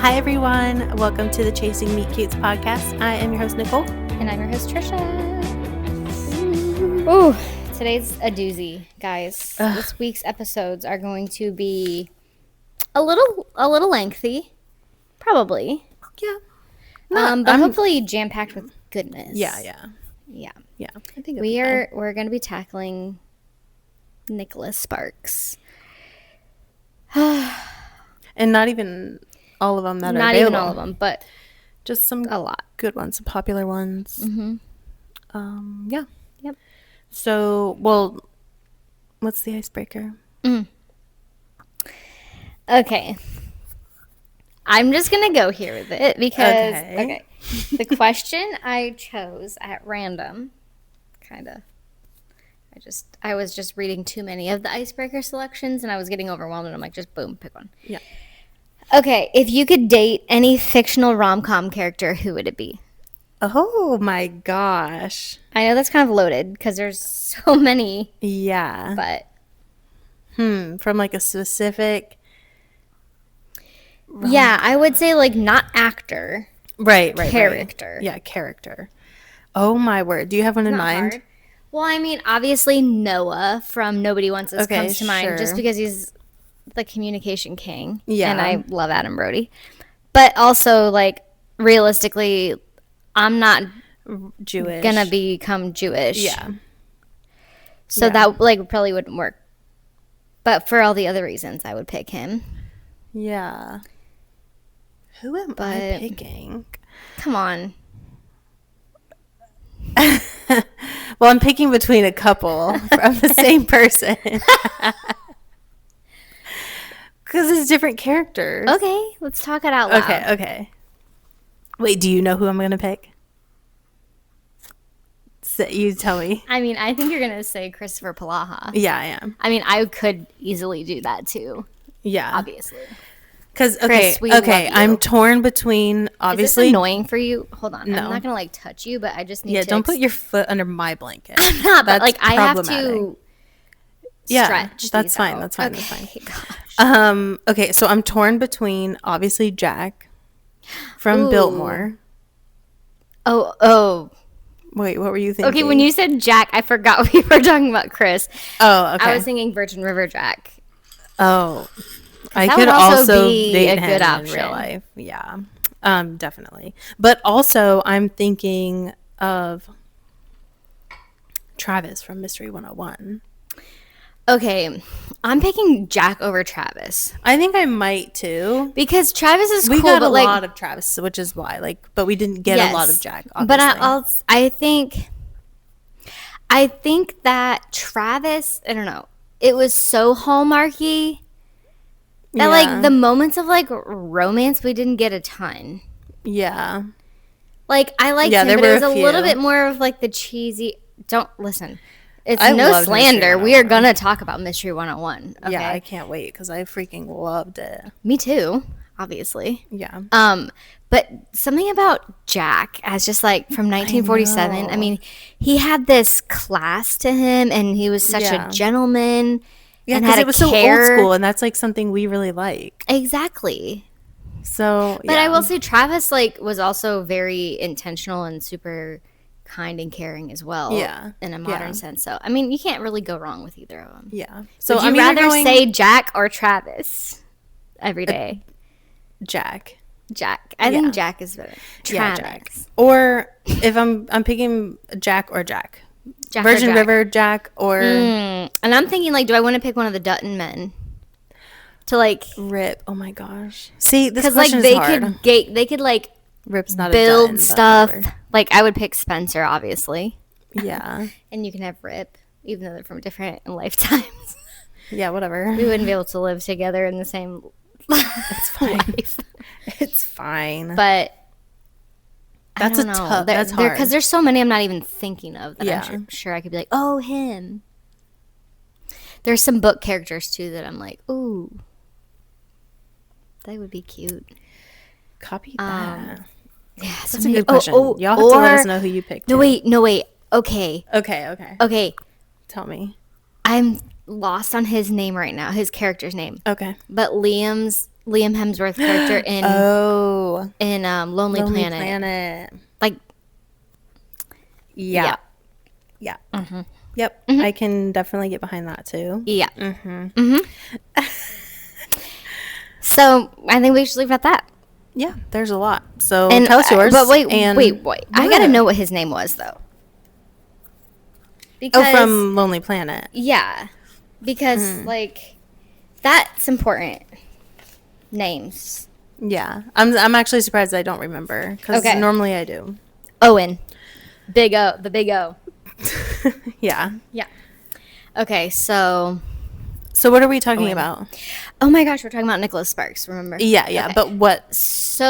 Hi, everyone. Welcome to the Chasing Meet Cutes podcast. I am your host, Nicole. And I'm your host, Trisha. Ooh, today's a doozy, guys. This week's episodes are going to be a little lengthy, probably. Yeah. But hopefully jam-packed with goodness. Yeah. I think we're going to be tackling Nicholas Sparks. And not even all of them that are available. Not even all of them, but just some a lot. Good ones, some popular ones. Mm-hmm. Yeah. Yep. So, what's the icebreaker? Okay. I'm just going to go here with it because, okay. The question I chose at random, kind of, I was just reading too many of the icebreaker selections and I was getting overwhelmed and I'm like, just boom, pick one. Yeah. Okay, if you could date any fictional rom-com character, who would it be? Oh my gosh. I know that's kind of loaded because there's so many. Yeah. But. From like a specific. Yeah, I would say like not actor. Right. Character. Right. Yeah, character. Oh my word. Do you have one in mind? Hard. Well, I mean, obviously Noah from Nobody Wants Us comes to mind just because he's the communication king. Yeah. And I love Adam Brody. But also, like, realistically, I'm not Jewish. gonna become Jewish. Yeah. So that, like, probably wouldn't work. But for all the other reasons, I would pick him. Yeah. Who am I picking? Come on. Well, I'm picking between a couple from the same person. Because it's different characters. Okay, let's talk it out loud. Okay. Wait, do you know who I'm going to pick? So you tell me. I mean, I think you're going to say Christopher Palaha. Yeah, I am. I mean, I could easily do that too. Yeah. Obviously. Because, Chris, I'm torn between, obviously. Is this annoying for you? Hold on. No. I'm not going to, like, touch you, but I just need to. Yeah, don't put your foot under my blanket. I'm not, but, like, I have to stretch that's fine. out. That's fine. Okay, that's fine. Gosh. Okay, so I'm torn between, obviously, Jack from Biltmore. Oh. Wait, what were you thinking? Okay, when you said Jack, I forgot we were talking about Chris. Oh, okay. I was thinking Virgin River Jack. Oh. I that could would also be date a him good option in real life. Yeah. Definitely. But also, I'm thinking of Travis from Mystery 101. Okay, I'm picking Jack over Travis. I think I might too. Because Travis is cool, we got a but lot of Travis, which is why, but we didn't get a lot of Jack, obviously. But I think that Travis, I don't know, it was so hallmarky that, like, the moments of, like, romance, we didn't get a ton. Yeah. Like, I liked him, but it was a little bit more of, like, the cheesy, don't listen. It's no slander. We are going to talk about Mystery 101. Okay? Yeah, I can't wait because I freaking loved it. Me too, obviously. Yeah. But something about Jack as just, like, from 1947, I mean, he had this class to him and he was such a gentleman. Yeah, because it was so old school and that's, like, something we really like. Exactly. So, But I will say Travis, like, was also very intentional and super kind and caring as well. Yeah. In a modern sense. So, I mean, you can't really go wrong with either of them. Yeah. So would you rather say Jack or Travis every day? Jack. I think Jack is better. Travis. Yeah, Jack. Or if I'm picking Jack or Jack. Virgin River Jack or and I'm thinking, like, do I want to pick one of the Dutton men to, like, Rip? Oh my gosh! See, this because, question like, is hard. they could like Rip's not build a Dutton, stuff. Like, I would pick Spencer, obviously. Yeah, and you can have Rip, even though they're from different lifetimes. Yeah, whatever. We wouldn't be able to live together in the same. It's fine. Life. It's fine. But. That's tough. That's hard because there's so many I'm not even thinking of that I'm sure I could be like, oh, him. There's some book characters too that I'm like, ooh, they would be cute. Copy that. Yeah, that's a good question. Y'all have to let us know who you picked. No, wait. Okay. Tell me. I'm lost on his name right now, his character's name. Okay. But Liam's Liam Hemsworth character in Lonely Planet. Like, yeah. Mm-hmm. Yep. Mm-hmm. I can definitely get behind that too. Yeah. Mm-hmm. Mm-hmm. So I think we should leave it at that. Yeah, there's a lot. So tell us yours. But wait. I gotta know what his name was though. Because, from Lonely Planet. Yeah, because like that's important. Names. Yeah, I'm actually surprised I don't remember because normally I do. Owen, Big O, the Big O. Yeah. Yeah. Okay, so what are we talking about? Oh my gosh, we're talking about Nicholas Sparks, remember? Yeah, okay. But what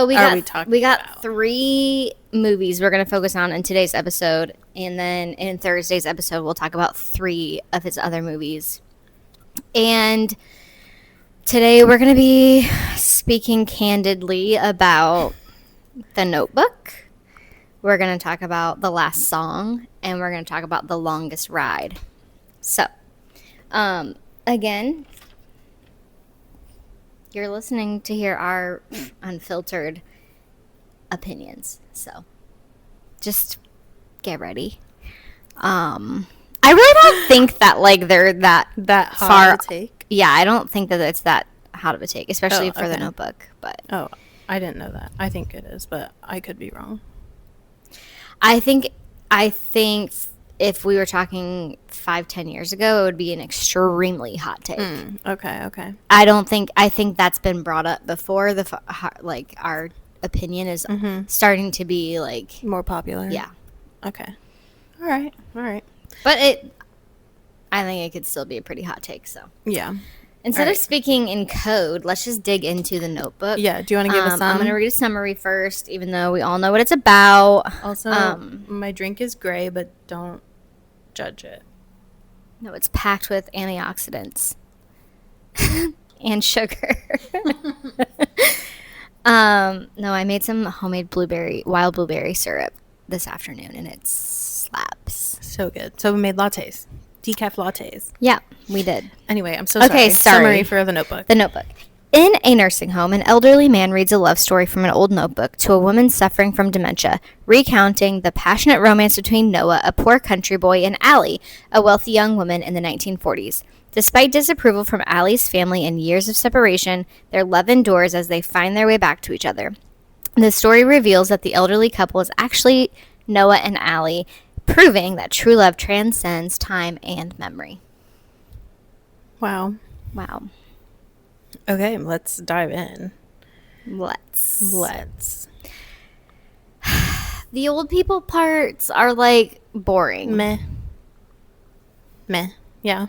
we got 3 movies we're going to focus on in today's episode, and then in Thursday's episode we'll talk about 3 of his other movies. And today we're going to be speaking candidly about The Notebook. We're going to talk about The Last Song, and we're going to talk about The Longest Ride. So, again, you're listening to hear our unfiltered opinions. So, just get ready. I really don't think that like they're that hot far. Of a take. Yeah, I don't think that it's that hot of a take, especially for The Notebook. But I didn't know that. I think it is, but I could be wrong. I think if we were talking 5-10 years ago, it would be an extremely hot take. Okay. I think that's been brought up before. Like our opinion is starting to be like more popular. Yeah. Okay. All right. But I think it could still be a pretty hot take. So yeah. Instead of speaking in code, let's just dig into The Notebook. Yeah. Do you want to give us some? I'm going to read a summary first, even though we all know what it's about. Also, my drink is gray, but don't judge it. No, it's packed with antioxidants and sugar. No, I made some homemade wild blueberry syrup this afternoon, and it slaps. So good. So we made lattes. Decaf lattes. Yeah, we did. Anyway, I'm so sorry. Okay, summary for The Notebook. The Notebook. In a nursing home, an elderly man reads a love story from an old notebook to a woman suffering from dementia, recounting the passionate romance between Noah, a poor country boy, and Allie, a wealthy young woman in the 1940s. Despite disapproval from Allie's family and years of separation, their love endures as they find their way back to each other. The story reveals that the elderly couple is actually Noah and Allie, proving that true love transcends time and memory. Wow. Okay, let's dive in. Let's. The old people parts are like boring. Meh. Yeah.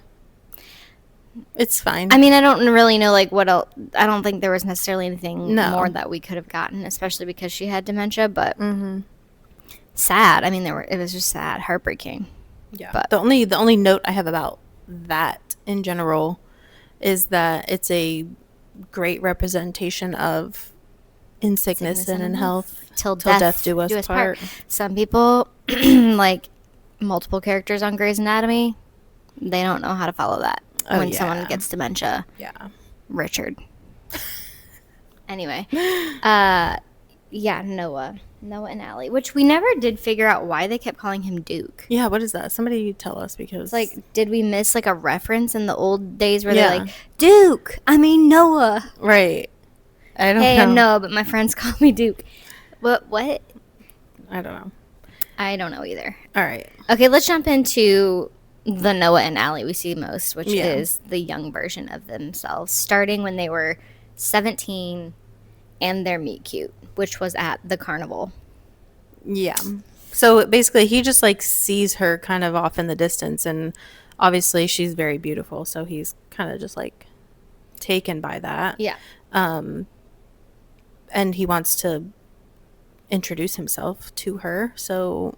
It's fine. I mean, I don't really know like what else. I don't think there was necessarily anything more that we could have gotten, especially because she had dementia, but sad. I mean, it was just sad, heartbreaking. Yeah. But the only note I have about that in general is that it's a great representation of in sickness and in health till death do us part. Some people like multiple characters on Grey's Anatomy, they don't know how to follow that when someone gets dementia. Yeah. Richard. Anyway, Noah and Allie, which we never did figure out why they kept calling him Duke. Yeah, what is that? Somebody tell us, because like, did we miss like a reference in the old days where they're like, Duke, I mean Noah. Right. I don't know. Hey, I'm Noah, but my friends call me Duke. What? I don't know. I don't know either. All right. Okay, let's jump into the Noah and Allie we see most, which is the young version of themselves, starting when they were 17 and their meet cute, which was at the carnival. Yeah. So basically he just like sees her kind of off in the distance, and obviously she's very beautiful, so he's kind of just like taken by that. Yeah. And he wants to introduce himself to her, so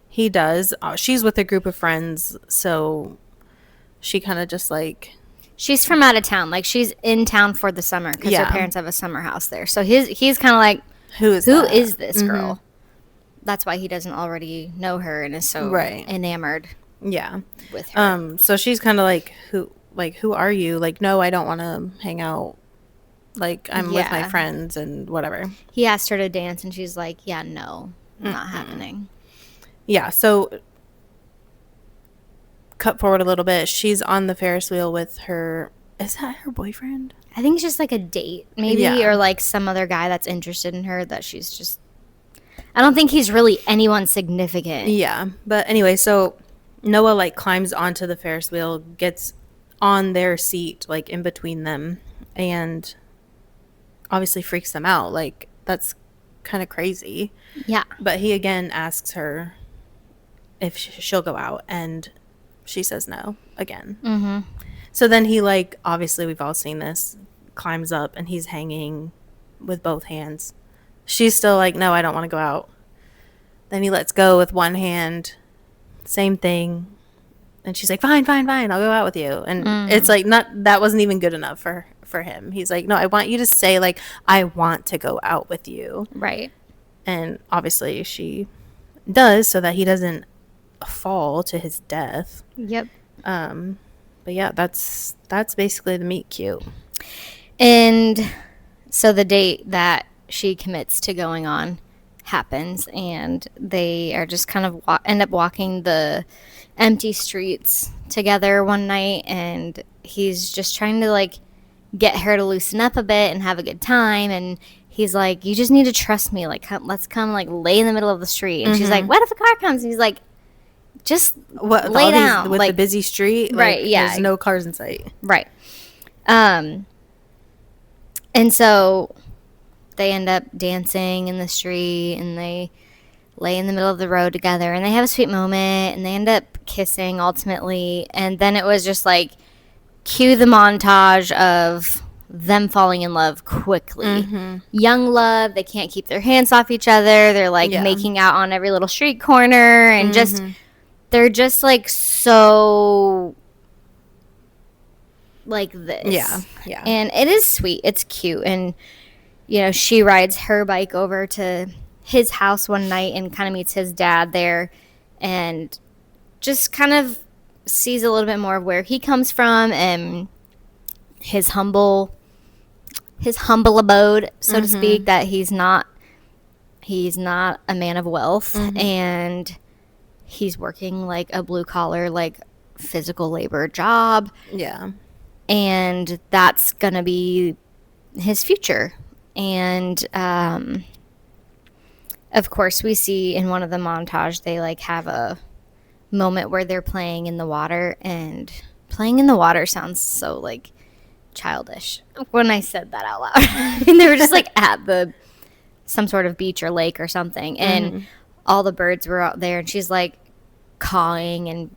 he does. She's with a group of friends, so she kind of just like... She's from out of town. Like, she's in town for the summer because her parents have a summer house there. So he's kind of like, who is this girl? Mm-hmm. That's why he doesn't already know her and is so enamored with her. So she's kind of like, who are you? Like, no, I don't want to hang out Like, I'm with my friends and whatever. He asked her to dance, and she's like, yeah, no, not happening. Yeah, so cut forward a little bit. She's on the Ferris wheel with her... Is that her boyfriend? I think it's just like a date, maybe, or like some other guy that's interested in her that she's just... I don't think he's really anyone significant. Yeah, but anyway, so Noah, like, climbs onto the Ferris wheel, gets on their seat, like, in between them, and obviously freaks them out. Like, that's kind of crazy. Yeah. But he again asks her if she'll go out, and she says no again. Mm-hmm. So then he, like, obviously we've all seen this, climbs up, and he's hanging with both hands. She's still like, no, I don't want to go out. Then he lets go with one hand. Same thing. And she's like, fine, I'll go out with you. And it's like, that wasn't even good enough for him. He's like, no, I want you to say, like, I want to go out with you. Right. And obviously she does, so that he doesn't fall to his death. Yep. But yeah, that's basically the meet cute. And so the date that she commits to going on happens, and they are just kind of end up walking the empty streets together one night, and he's just trying to, like, get her to loosen up a bit and have a good time. And he's like, you just need to trust me, like, let's come, like, lay in the middle of the street. And she's like, what if a car comes? And he's like, just lay down with, like, the busy street, like, right? Yeah, there's no cars in sight, right? And so they end up dancing in the street, and they lay in the middle of the road together, and they have a sweet moment, and they end up kissing ultimately. And then it was just like, cue the montage of them falling in love quickly. Young love. They can't keep their hands off each other. They're like making out on every little street corner, and just they're just like so like this. Yeah. And it is sweet. It's cute. And you know, she rides her bike over to his house one night and kind of meets his dad there, and just kind of sees a little bit more of where he comes from and his humble abode, so to speak, that he's not a man of wealth, and he's working like a blue collar, like physical labor job. Yeah. And that's going to be his future. And of course, we see in one of the montage, they like have a moment where they're playing in the water, and playing in the water sounds so like childish when I said that out loud. I mean, they were just like at some sort of beach or lake or something, and all the birds were out there, and she's like cawing and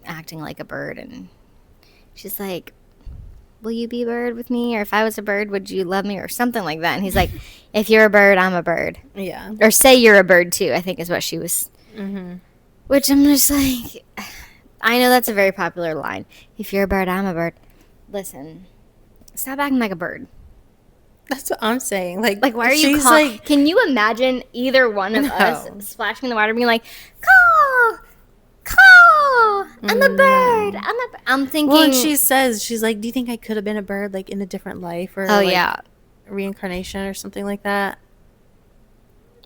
acting like a bird, and she's like, will you be a bird with me? Or if I was a bird, would you love me? Or something like that. And he's like, if you're a bird, I'm a bird. Yeah. Or say you're a bird too, I think is what she was. Which I'm just like, I know that's a very popular line. If you're a bird, I'm a bird. Listen, stop acting like a bird. That's what I'm saying. Like why are you calling? Like, can you imagine either one of us splashing in the water being like, caw, I'm a bird. I'm thinking. Well, and she says, she's like, do you think I could have been a bird, like, in a different life? Or, reincarnation or something like that?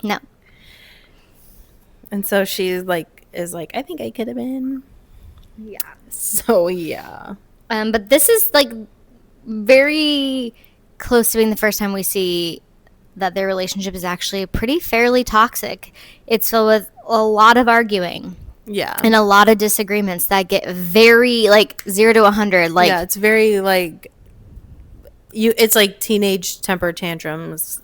No. And so she's like, I think I could have been. Yeah. So, yeah. But this is, like, very close to being the first time we see that their relationship is actually pretty fairly toxic. It's filled with a lot of arguing. Yeah. And a lot of disagreements that get very, like, 0 to 100. Like, yeah, it's very, like, it's like teenage temper tantrums.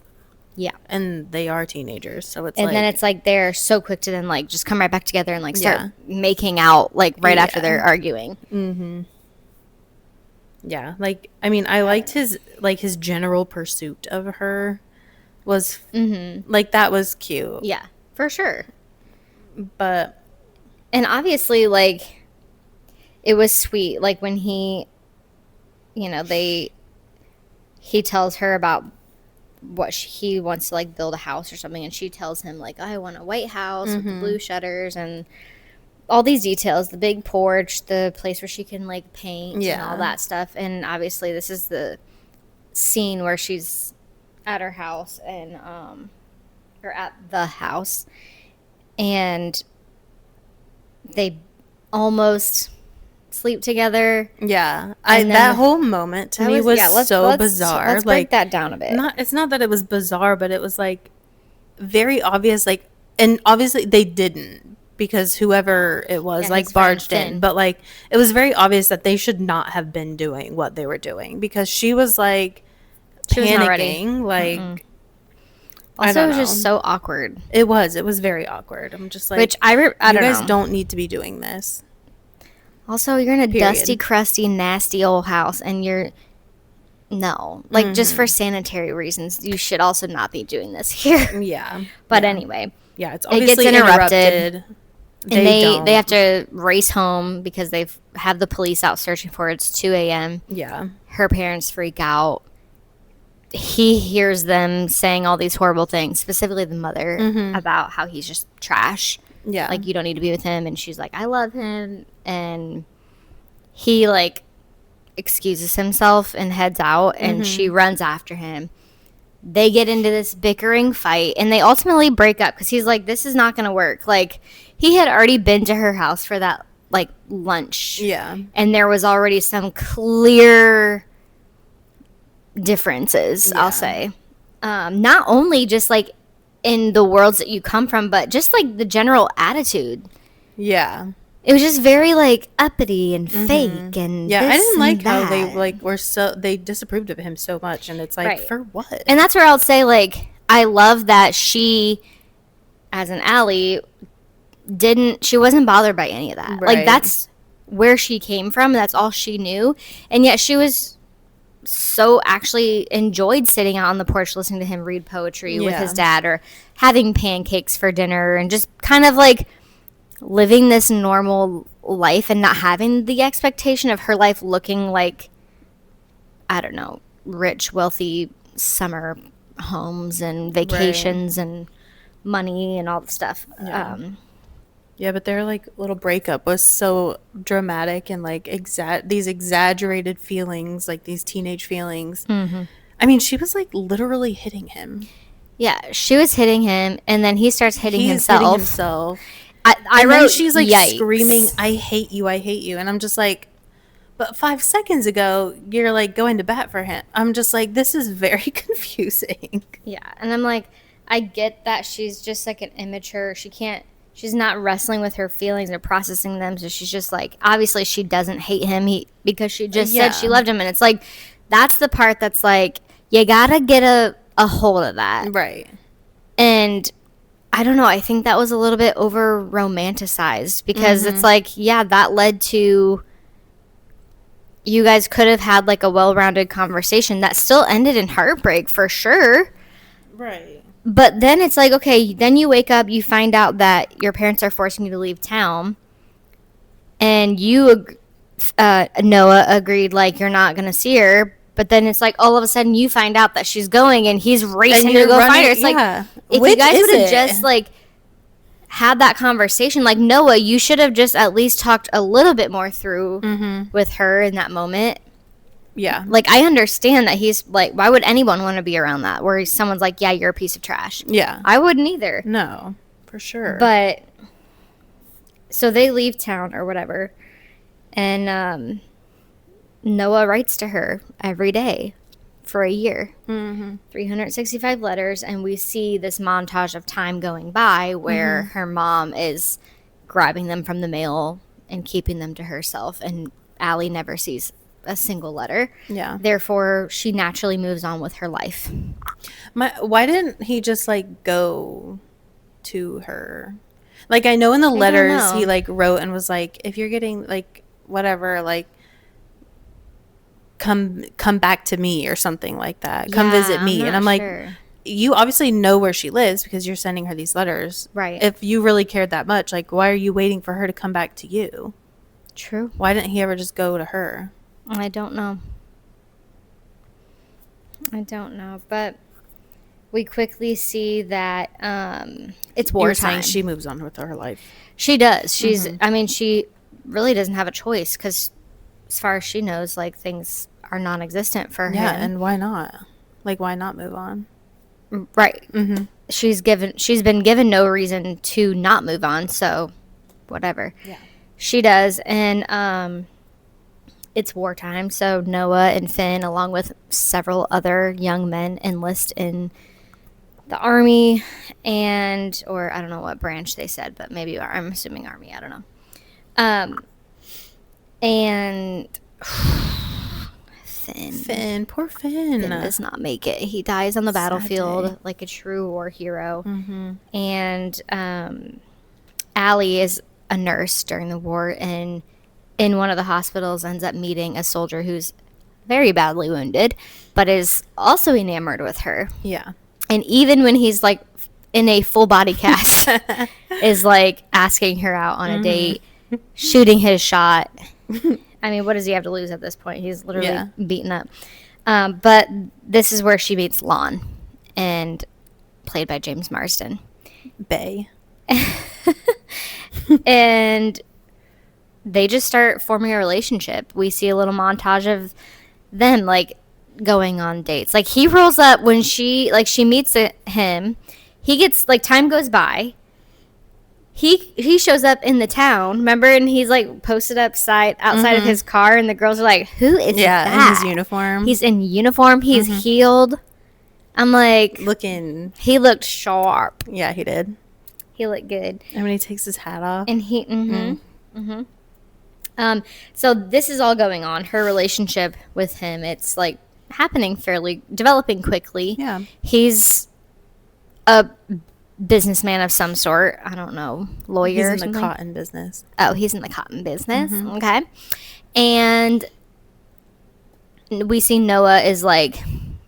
Yeah. And they are teenagers, so it's and like... then it's like they're so quick to then, like, just come right back together and, like, start making out, like, right after they're arguing. Yeah, like, I mean, I liked his general pursuit of her was, like, that was cute. Yeah, for sure. But... And obviously, like, it was sweet. Like, when he, you know, he tells her about what he wants to, like, build a house or something. And she tells him, like, I want a white house with the blue shutters and all these details. The big porch, the place where she can, like, paint and all that stuff. And obviously, this is the scene where she's at her house and or at the house, and they almost sleep together. Yeah, that whole moment to me was so bizarre. Let's break that down a bit. It's not that it was bizarre, but it was like very obvious. Like, and obviously they didn't, because whoever it was like barged in. But like, it was very obvious that they should not have been doing what they were doing, because she was like panicking. Like, also, it was just so awkward. It was very awkward. I'm just like, I don't know. You guys don't need to be doing this. Also, you're in a dusty, crusty, nasty old house, and just for sanitary reasons, you should also not be doing this here. Yeah. But anyway. Yeah, it's obviously it gets interrupted. And they have to race home because they have the police out searching for her. It's 2 a.m. Yeah. Her parents freak out. He hears them saying all these horrible things, specifically the mother, about how he's just trash. Yeah. Like, you don't need to be with him. And she's like, I love him. And he, like, excuses himself and heads out. And she runs after him. They get into this bickering fight. And they ultimately break up because he's like, this is not going to work. Like, he had already been to her house for that, like, lunch. Yeah. And there was already some clear differences, I'll say. Not only just, like, in the worlds that you come from, but just like the general attitude. Yeah, it was just very like uppity and fake, and I didn't like how they like they disapproved of him so much, and it's like, for what? And that's where I'll say, like, I love that she, as an Allie, she wasn't bothered by any of that. Like, that's where she came from, that's all she knew, and yet she was so actually enjoyed sitting out on the porch listening to him read poetry with his dad, or having pancakes for dinner, and just kind of like living this normal life and not having the expectation of her life looking like, I don't know, rich, wealthy summer homes and vacations and money and all the stuff. Yeah, but their like little breakup was so dramatic, and like these exaggerated feelings, like these teenage feelings. I mean, she was like literally hitting him. Yeah, she was hitting him, and then he starts hitting himself. I wrote, then she's like yikes. Screaming, I hate you, and I'm just like, but 5 seconds ago you're like going to bat for him. I'm just like, this is very confusing. Yeah, and I'm like, I get that she's just like an immature. She's not wrestling with her feelings or processing them, so she's just like, obviously she doesn't hate him because she just said she loved him, and it's like, that's the part that's like, you gotta get a hold of that. Right. And I don't know, I think that was a little bit over romanticized, because it's like, yeah, that led to, you guys could have had like a well-rounded conversation that still ended in heartbreak for sure. Right. But then it's like, okay, then you wake up, you find out that your parents are forcing you to leave town, and Noah agreed, like, you're not going to see her. But then it's like, all of a sudden you find out that she's going, and he's racing to go find her. It's like, if you guys would have just like had that conversation, like, Noah, you should have just at least talked a little bit more through with her in that moment. Yeah. Like, I understand that he's like, why would anyone want to be around that, where someone's like, yeah, you're a piece of trash? Yeah. I wouldn't either. No, for sure. But so they leave town or whatever, and Noah writes to her every day for a year. 365 letters, and we see this montage of time going by where her mom is grabbing them from the mail and keeping them to herself, and Allie never sees a single letter. Yeah. Therefore, she naturally moves on with her life. Why didn't he just like go to her? Like, I know in the letters he like wrote and was like, if you're getting like whatever, like come back to me or something like that. Come visit me. And I'm like, you obviously know where she lives because you're sending her these letters. Right. If you really cared that much, like, why are you waiting for her to come back to you? True. Why didn't he ever just go to her? I don't know. But we quickly see that it's wartime. She moves on with her life. She does. She's, I mean, she really doesn't have a choice, because as far as she knows, like, things are non-existent for him. Yeah, and why not? Like, why not move on? Right. Mm-hmm. She's been given no reason to not move on, so whatever. Yeah. She does, and it's wartime, so Noah and Finn, along with several other young men, enlist in the army, or I don't know what branch they said, but maybe I'm assuming army. I don't know. And poor Finn. Finn does not make it. He dies on the battlefield like a true war hero. Mm-hmm. And Allie is a nurse during the war, and in one of the hospitals ends up meeting a soldier who's very badly wounded, but is also enamored with her. Yeah. And even when he's like in a full body cast, is like asking her out on a date, shooting his shot. I mean, what does he have to lose at this point? He's literally beaten up. But this is where she meets Lon, and played by James Marsden. Bay. And they just start forming a relationship. We see a little montage of them like going on dates. Like he rolls up when she meets him. He gets like, time goes by. He shows up in the town, remember, and he's like posted outside of his car, and the girls are like, "Who is that?" Yeah, in his uniform. He's in uniform. He's healed. I'm like, he looked sharp. Yeah, he did. He looked good. And when he takes his hat off. And so this is all going on. Her relationship with him, it's like developing quickly. Yeah. He's a businessman of some sort. I don't know, lawyer. He's in the cotton business. Oh, he's in the cotton business. Okay. And we see Noah is like,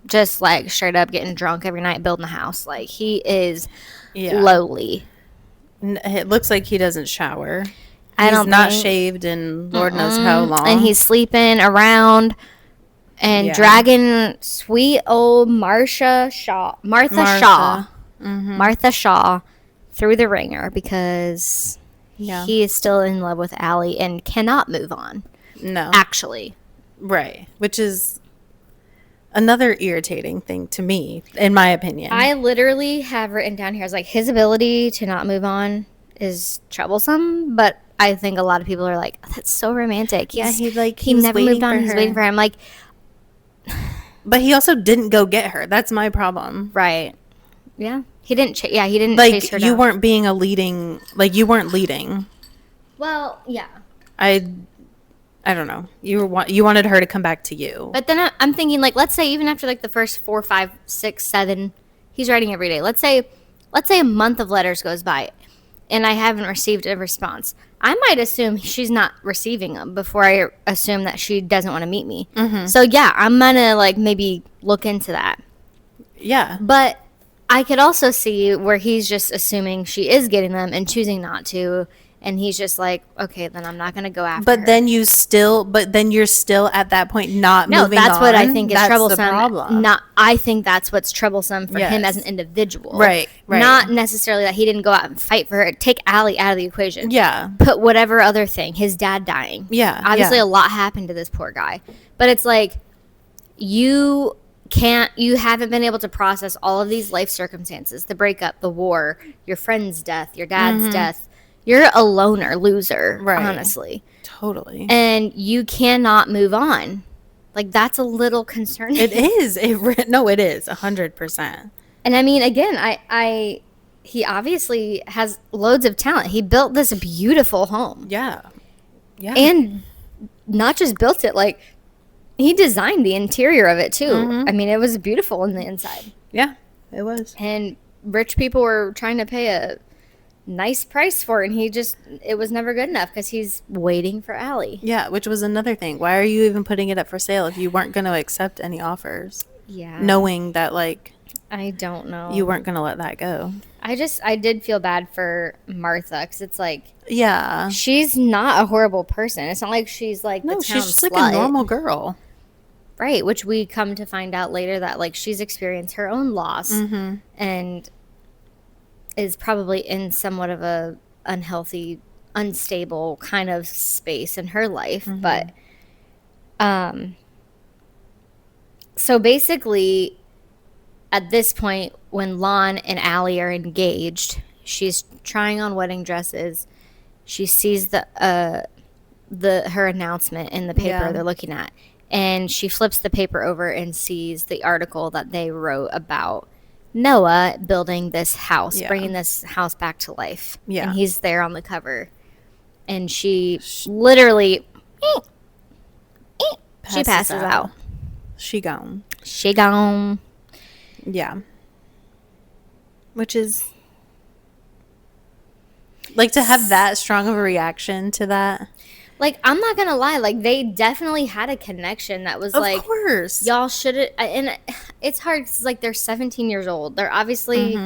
just like straight up getting drunk every night, building a house. Like he is lowly. It looks like he doesn't shower. He's not shaved in Lord knows how long. And he's sleeping around and dragging sweet old Martha Shaw through the ringer because he is still in love with Allie and cannot move on. No. Actually. Right. Which is another irritating thing to me, in my opinion. I literally have written down here, I was like, his ability to not move on is troublesome, but I think a lot of people are like, oh, that's so romantic. He never moved on. He's waiting for him. Like, but he also didn't go get her. That's my problem. Right. Yeah. He didn't. He didn't like, chase her you down. weren't being a leading. Like, you weren't leading. Well, yeah. I don't know. You wanted her to come back to you. But then I'm thinking, like, let's say even after like the first 4, 5, 6, 7, he's writing every day. Let's say a month of letters goes by, and I haven't received a response. I might assume she's not receiving them before I assume that she doesn't want to meet me. Mm-hmm. So yeah, I'm gonna like maybe look into that. Yeah. But I could also see where he's just assuming she is getting them and choosing not to. And he's just like, okay, then I'm not going to go after her. Then you're still at that point not moving on. No, that's what I think is troublesome. The problem. I think that's what's troublesome for him as an individual. Right. Not necessarily that he didn't go out and fight for her. Take Allie out of the equation. Yeah. Put whatever other thing, his dad dying. Yeah. Obviously a lot happened to this poor guy. But it's like, you haven't been able to process all of these life circumstances, the breakup, the war, your friend's death, your dad's death. You're a loner loser, honestly. Totally. And you cannot move on. Like, that's a little concerning. It is. It is 100%. And I mean, again, he obviously has loads of talent. He built this beautiful home. Yeah. Yeah. And not just built it, like, he designed the interior of it, too. Mm-hmm. I mean, it was beautiful on the inside. Yeah, it was. And rich people were trying to pay a nice price for it, and it was never good enough because he's waiting for Allie. Yeah, which was another thing. Why are you even putting it up for sale if you weren't going to accept any offers? Yeah. Knowing that, like, I don't know. You weren't going to let that go. I did feel bad for Martha because it's like, yeah, she's not a horrible person. It's not like she's like the town she's just slut. like a normal girl. Right, which we come to find out later that like she's experienced her own loss and is probably in somewhat of a unhealthy, unstable kind of space in her life. But So basically, at this point, when Lon and Allie are engaged, she's trying on wedding dresses. She sees her announcement in the paper they're looking at, and she flips the paper over and sees the article that they wrote about Noah building this house, bringing this house back to life. Yeah. And he's there on the cover. And she literally passes out. She gone. Yeah. Which is like, to have that strong of a reaction to that. Like, I'm not gonna lie, like, they definitely had a connection that was like, of course, y'all should have. And it's hard because, like, they're 17 years old. They're obviously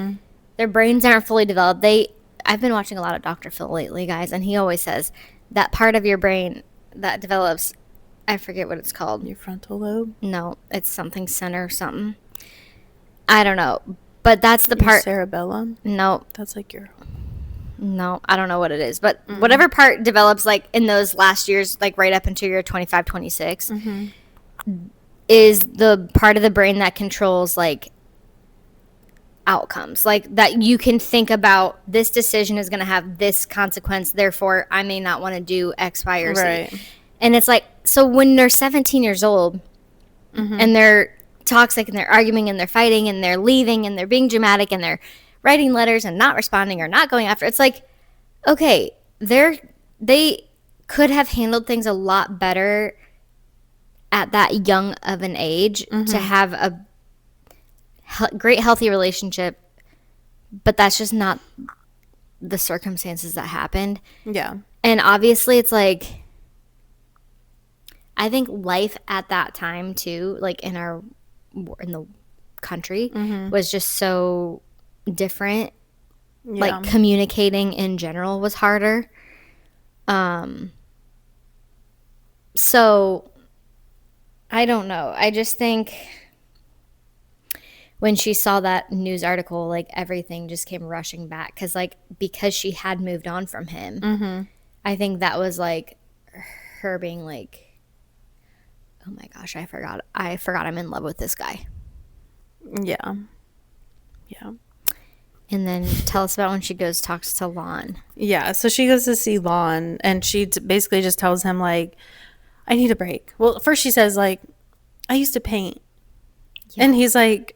their brains aren't fully developed. I've been watching a lot of Dr. Phil lately, guys, and he always says that part of your brain that develops, I forget what it's called. Your frontal lobe? No, it's something center or something. I don't know, but that's the part. Cerebellum? No, that's like your. No, I don't know what it is, but whatever part develops, like, in those last years, like, right up until you're 25, 26, is the part of the brain that controls, like, outcomes. Like, that you can think about, this decision is going to have this consequence, therefore I may not want to do X, Y, or Z. Right. And it's like, so when they're 17 years old and they're toxic and they're arguing and they're fighting and they're leaving and they're being dramatic and they're writing letters and not responding or not going after. It's like, okay, they could have handled things a lot better at that young of an age to have a great, healthy relationship, but that's just not the circumstances that happened. Yeah. And obviously it's like, I think life at that time too, like in the country was just so different. Like, communicating in general was harder. So I don't know. I just think when she saw that news article, like, everything just came rushing back because she had moved on from him. I think that was like her being like, oh my gosh, I forgot I'm in love with this guy. Yeah. And then tell us about when she talks to Lon. Yeah, so she goes to see Lon, and she basically just tells him, like, I need a break. Well, first she says, like, I used to paint. Yeah. And he's like,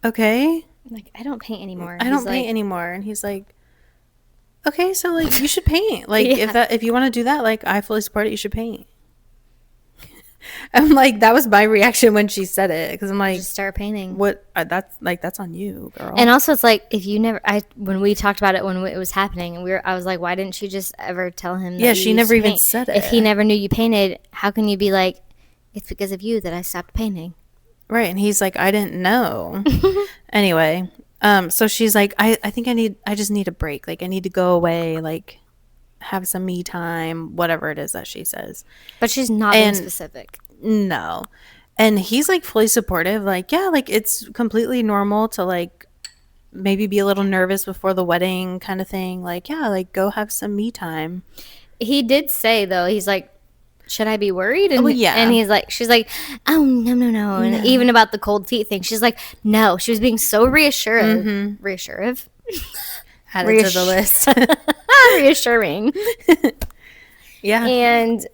okay. Like, I don't paint anymore. I don't paint anymore. And he's like, okay, so, like, you should paint. Like, if you want to do that, like, I fully support it. You should paint. I'm like, that was my reaction when she said it, because I'm like, just start painting. What? That's on you, girl. And also, it's like, if you never, when we talked about it when it was happening, and I was like, why didn't she just ever tell him? That she never even said it. If he never knew you painted, how can you be like, it's because of you that I stopped painting? Right. And he's like, I didn't know. Anyway, so she's like, I think I just need a break. Like, I need to go away. Like, have some me time, whatever it is that she says. But she's not being specific. No. And he's like fully supportive. Like, yeah, like, it's completely normal to, like, maybe be a little nervous before the wedding kind of thing. Like, yeah, like, go have some me time. He did say, though, he's like, should I be worried? And, and she's like, oh, no. And even about the cold feet thing, she's like, no. She was being so reassuring. Add it to the list. Reassuring. Yeah. And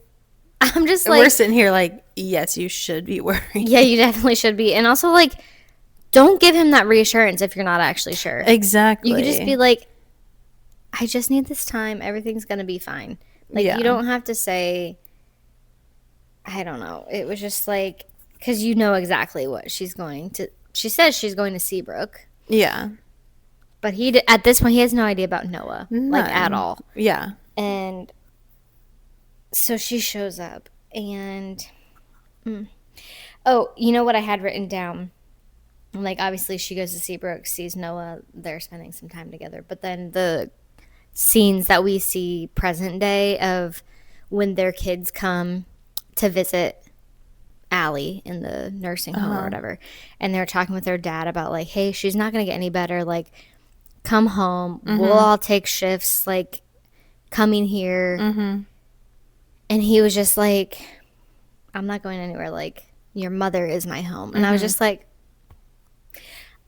I'm just like, we're sitting here like, yes, you should be worried. Yeah, you definitely should be. And also, like, don't give him that reassurance if you're not actually sure. Exactly. You could just be like, I just need this time. Everything's going to be fine. Like, you don't have to say, I don't know. It was just like, because you know exactly what she says she's going to Seabrook. Yeah. But at this point, he has no idea about Noah. None. Like, at all. Yeah. And so she shows up, and oh, you know what I had written down? Like, obviously she goes to Seabrook, sees Noah, they're spending some time together, but then the scenes that we see present day of when their kids come to visit Allie in the nursing home or whatever, and they're talking with their dad about, like, hey, she's not gonna get any better, like, come home, we'll all take shifts, like, coming here. And he was just like, I'm not going anywhere. Like, your mother is my home. And I was just like,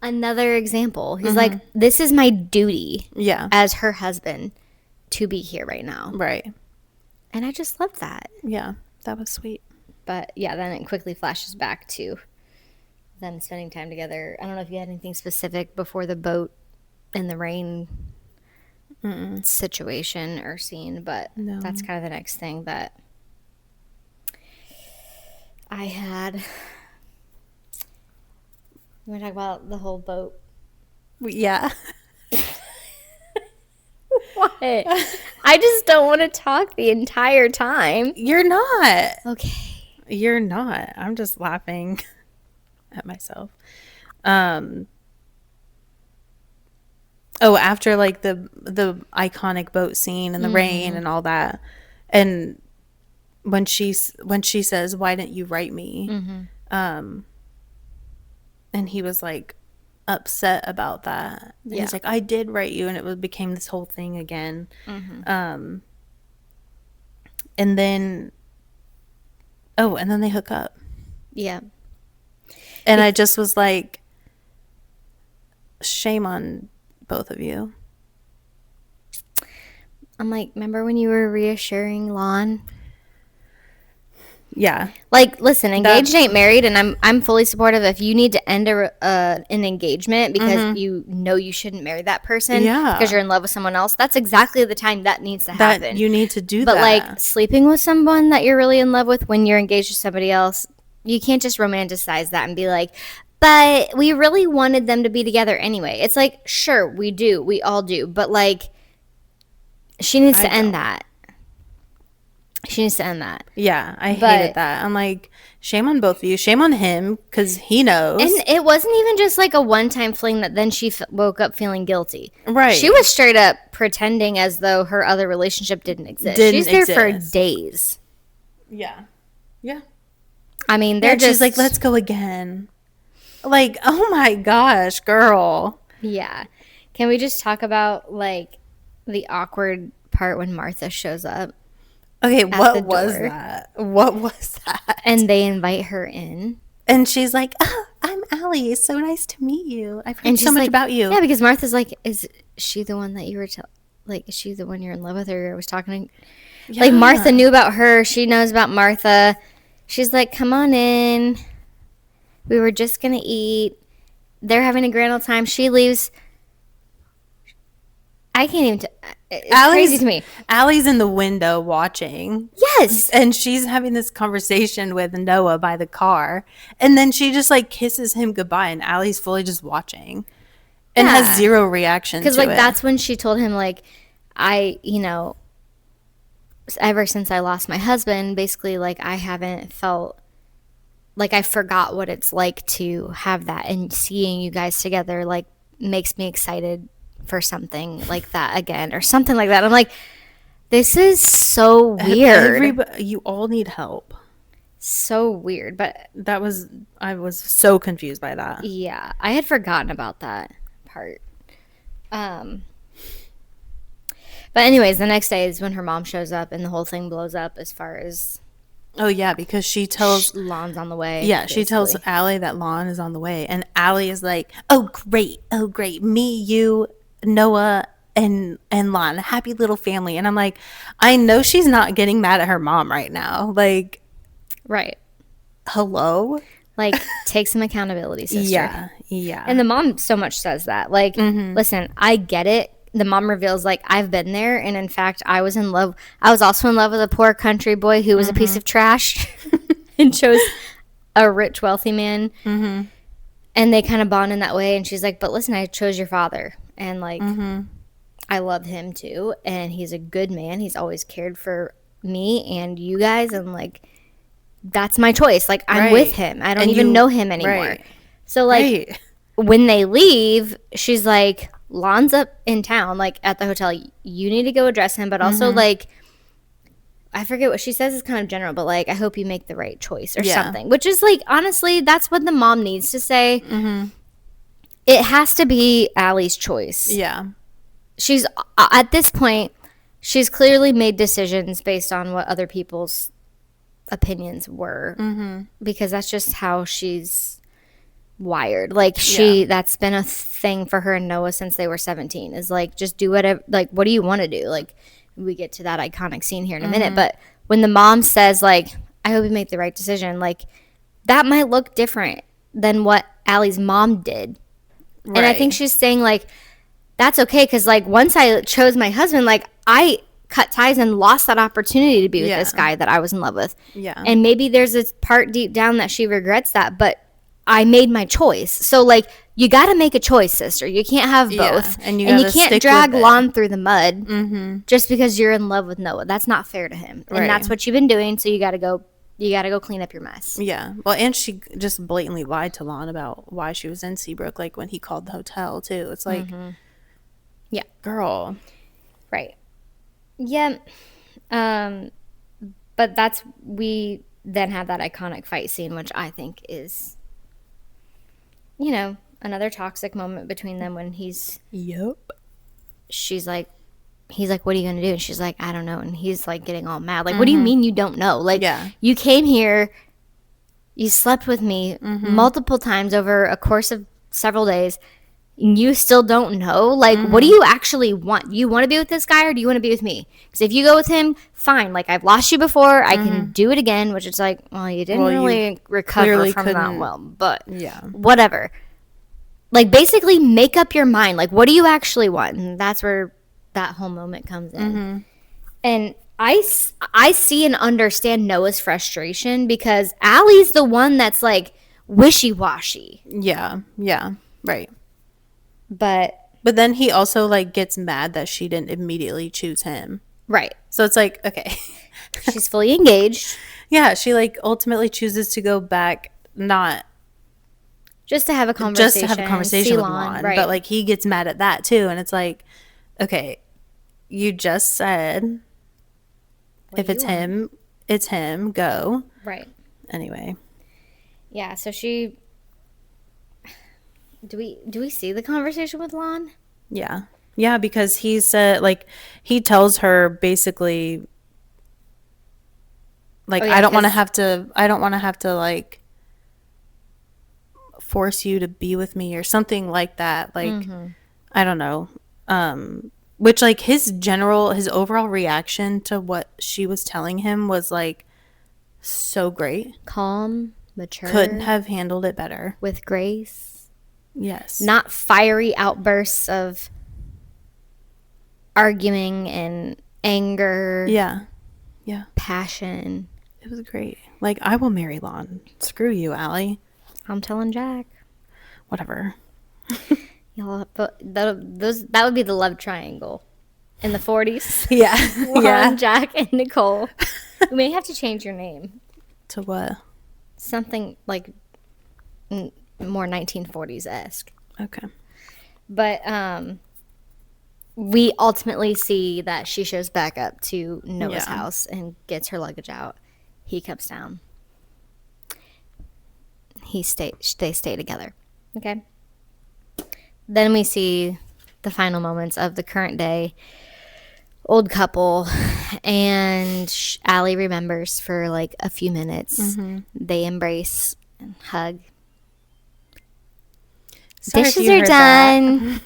another example. He's like, this is my duty as her husband to be here right now. Right. And I just love that. Yeah, that was sweet. But yeah, then it quickly flashes back to them spending time together. I don't know if you had anything specific before the boat in the rain situation or scene, but that's kind of the next thing that I had. You want to talk about the whole boat? Yeah. What? I just don't want to talk the entire time. You're not. Okay. You're not. I'm just laughing at myself. After like the iconic boat scene and the rain and all that, and when she says, "Why didn't you write me?" And he was like upset about that. And he's like, "I did write you," and it became this whole thing again. And then they hook up. Yeah. And I just was like, shame on both of you. I'm like, remember when you were reassuring Lon? Yeah. Like, listen, engaged ain't married, and I'm fully supportive if you need to end an engagement because you know you shouldn't marry that person because you're in love with someone else. That's exactly the time that needs to happen. That you need to do that. But like sleeping with someone that you're really in love with when you're engaged to somebody else, you can't just romanticize that and be like, but we really wanted them to be together anyway. It's like, sure, we do. We all do. But like, she needs to end that. She needs to end that. Yeah, I hated that. I'm like, shame on both of you. Shame on him because he knows. And it wasn't even just like a one-time fling that then she woke up feeling guilty. Right. She was straight up pretending as though her other relationship didn't exist. She's there for days. Yeah. Yeah. I mean, she's like, let's go again. Like, oh my gosh, girl. Yeah. Can we just talk about like the awkward part when Martha shows up? Okay, what was that? What was that? And they invite her in. And she's like, oh, I'm Allie. It's so nice to meet you. I've heard so much about you. Yeah, because Martha's like, is she the one that you were is she the one you're in love with or was talking to? Yeah. Like, Martha knew about her. She knows about Martha. She's like, come on in. We were just going to eat. They're having a grand old time. She leaves. I can't even. It's crazy to me. Allie's in the window watching. Yes. And she's having this conversation with Noah by the car. And then she just like kisses him goodbye. And Allie's fully just watching. And has zero reaction to it. Because like that's when she told him like, ever since I lost my husband, basically like I haven't felt like I forgot what it's like to have that. And seeing you guys together like makes me excited for something like that again or something like that. I'm like, this is so weird. You all need help. So weird. But I was so confused by that. Yeah, I had forgotten about that part. But anyways, the next day is when her mom shows up and the whole thing blows up as far as oh yeah, because she tells Lon's on the way. Yeah, basically. She tells Allie that Lon is on the way, and Allie is like, oh great, me, you, Noah, and Lon, happy little family. And I'm like, I know she's not getting mad at her mom right now. Like, right. Hello? Like, take some accountability, sister. Yeah. And the mom so much says that. Like, listen, I get it. The mom reveals, like, I've been there. And in fact, I was also in love with a poor country boy who was a piece of trash and chose a rich, wealthy man. And they kind of bond in that way. And she's like, but listen, I chose your father. And, like, I love him, too. And he's a good man. He's always cared for me and you guys. And, like, that's my choice. Like, I'm with him. I don't even know him anymore. Right. So, like, when they leave, she's like, Lon's up in town, like, at the hotel. You need to go address him. But also, like, I forget what she says is kind of general. But, like, I hope you make the right choice or something. Which is, like, honestly, that's what the mom needs to say. It has to be Allie's choice. Yeah. She's, at this point, she's clearly made decisions based on what other people's opinions were, because that's just how she's wired. Like that's been a thing for her and Noah since they were 17, is like, just do whatever, like, what do you want to do? Like, we get to that iconic scene here in a minute, but when the mom says, like, I hope you make the right decision, like, that might look different than what Allie's mom did. Right. And I think she's saying, like, that's okay, because, like, once I chose my husband, like, I cut ties and lost that opportunity to be with this guy that I was in love with. Yeah. And maybe there's a part deep down that she regrets that, but I made my choice. So, like, you got to make a choice, sister. You can't have both. And you can't drag Lon through the mud just because you're in love with Noah. That's not fair to him. Right. And that's what you've been doing, so you got to go clean up your mess. Yeah. Well, and she just blatantly lied to Lon about why she was in Seabrook, like, when he called the hotel, too. It's like, yeah, girl. Right. Yeah. But we then have that iconic fight scene, which I think is, you know, another toxic moment between them when he's like, what are you going to do? And she's like, I don't know. And he's like getting all mad. Like, what do you mean you don't know? Like, you came here, you slept with me multiple times over a course of several days, and you still don't know? Like, what do you actually want? You want to be with this guy, or do you want to be with me? Because if you go with him, fine. Like, I've lost you before. I can do it again, which is like, well, you didn't really recover from that well. But whatever. Like, basically make up your mind. Like, what do you actually want? And that's where that whole moment comes in. And I see and understand Noah's frustration, because Allie's the one that's, like, wishy-washy. Yeah. Right. But then he also, like, gets mad that she didn't immediately choose him. Right. So it's like, okay. She's fully engaged. Yeah, she, like, ultimately chooses to go back, not just to have a conversation. with Lon. Right. But, like, he gets mad at that, too. And it's like, okay, you just said if it's him, go. Right. Anyway. Yeah, so she... Do we see the conversation with Lon? Yeah. Yeah, because he said, like, he tells her basically, like, I don't want to have to, like, force you to be with me or something like that. Like, I don't know. Which, like, his overall reaction to what she was telling him was, like, so great. Calm, mature. Couldn't have handled it better. With grace. Yes. Not fiery outbursts of arguing and anger. Yeah. Passion. It was great. Like, I will marry Lon. Screw you, Allie. I'm telling Jack. Whatever. But that would be the love triangle in the 40s. Yeah. Lon, Jack, and Nicole. We may have to change your name. To what? Something like more 1940s-esque. Okay. But we ultimately see that she shows back up to Noah's house and gets her luggage out. He comes down. They stay together. Okay. Then we see the final moments of the current day old couple, and Allie remembers for like a few minutes. They embrace and hug. Sorry, dishes are done.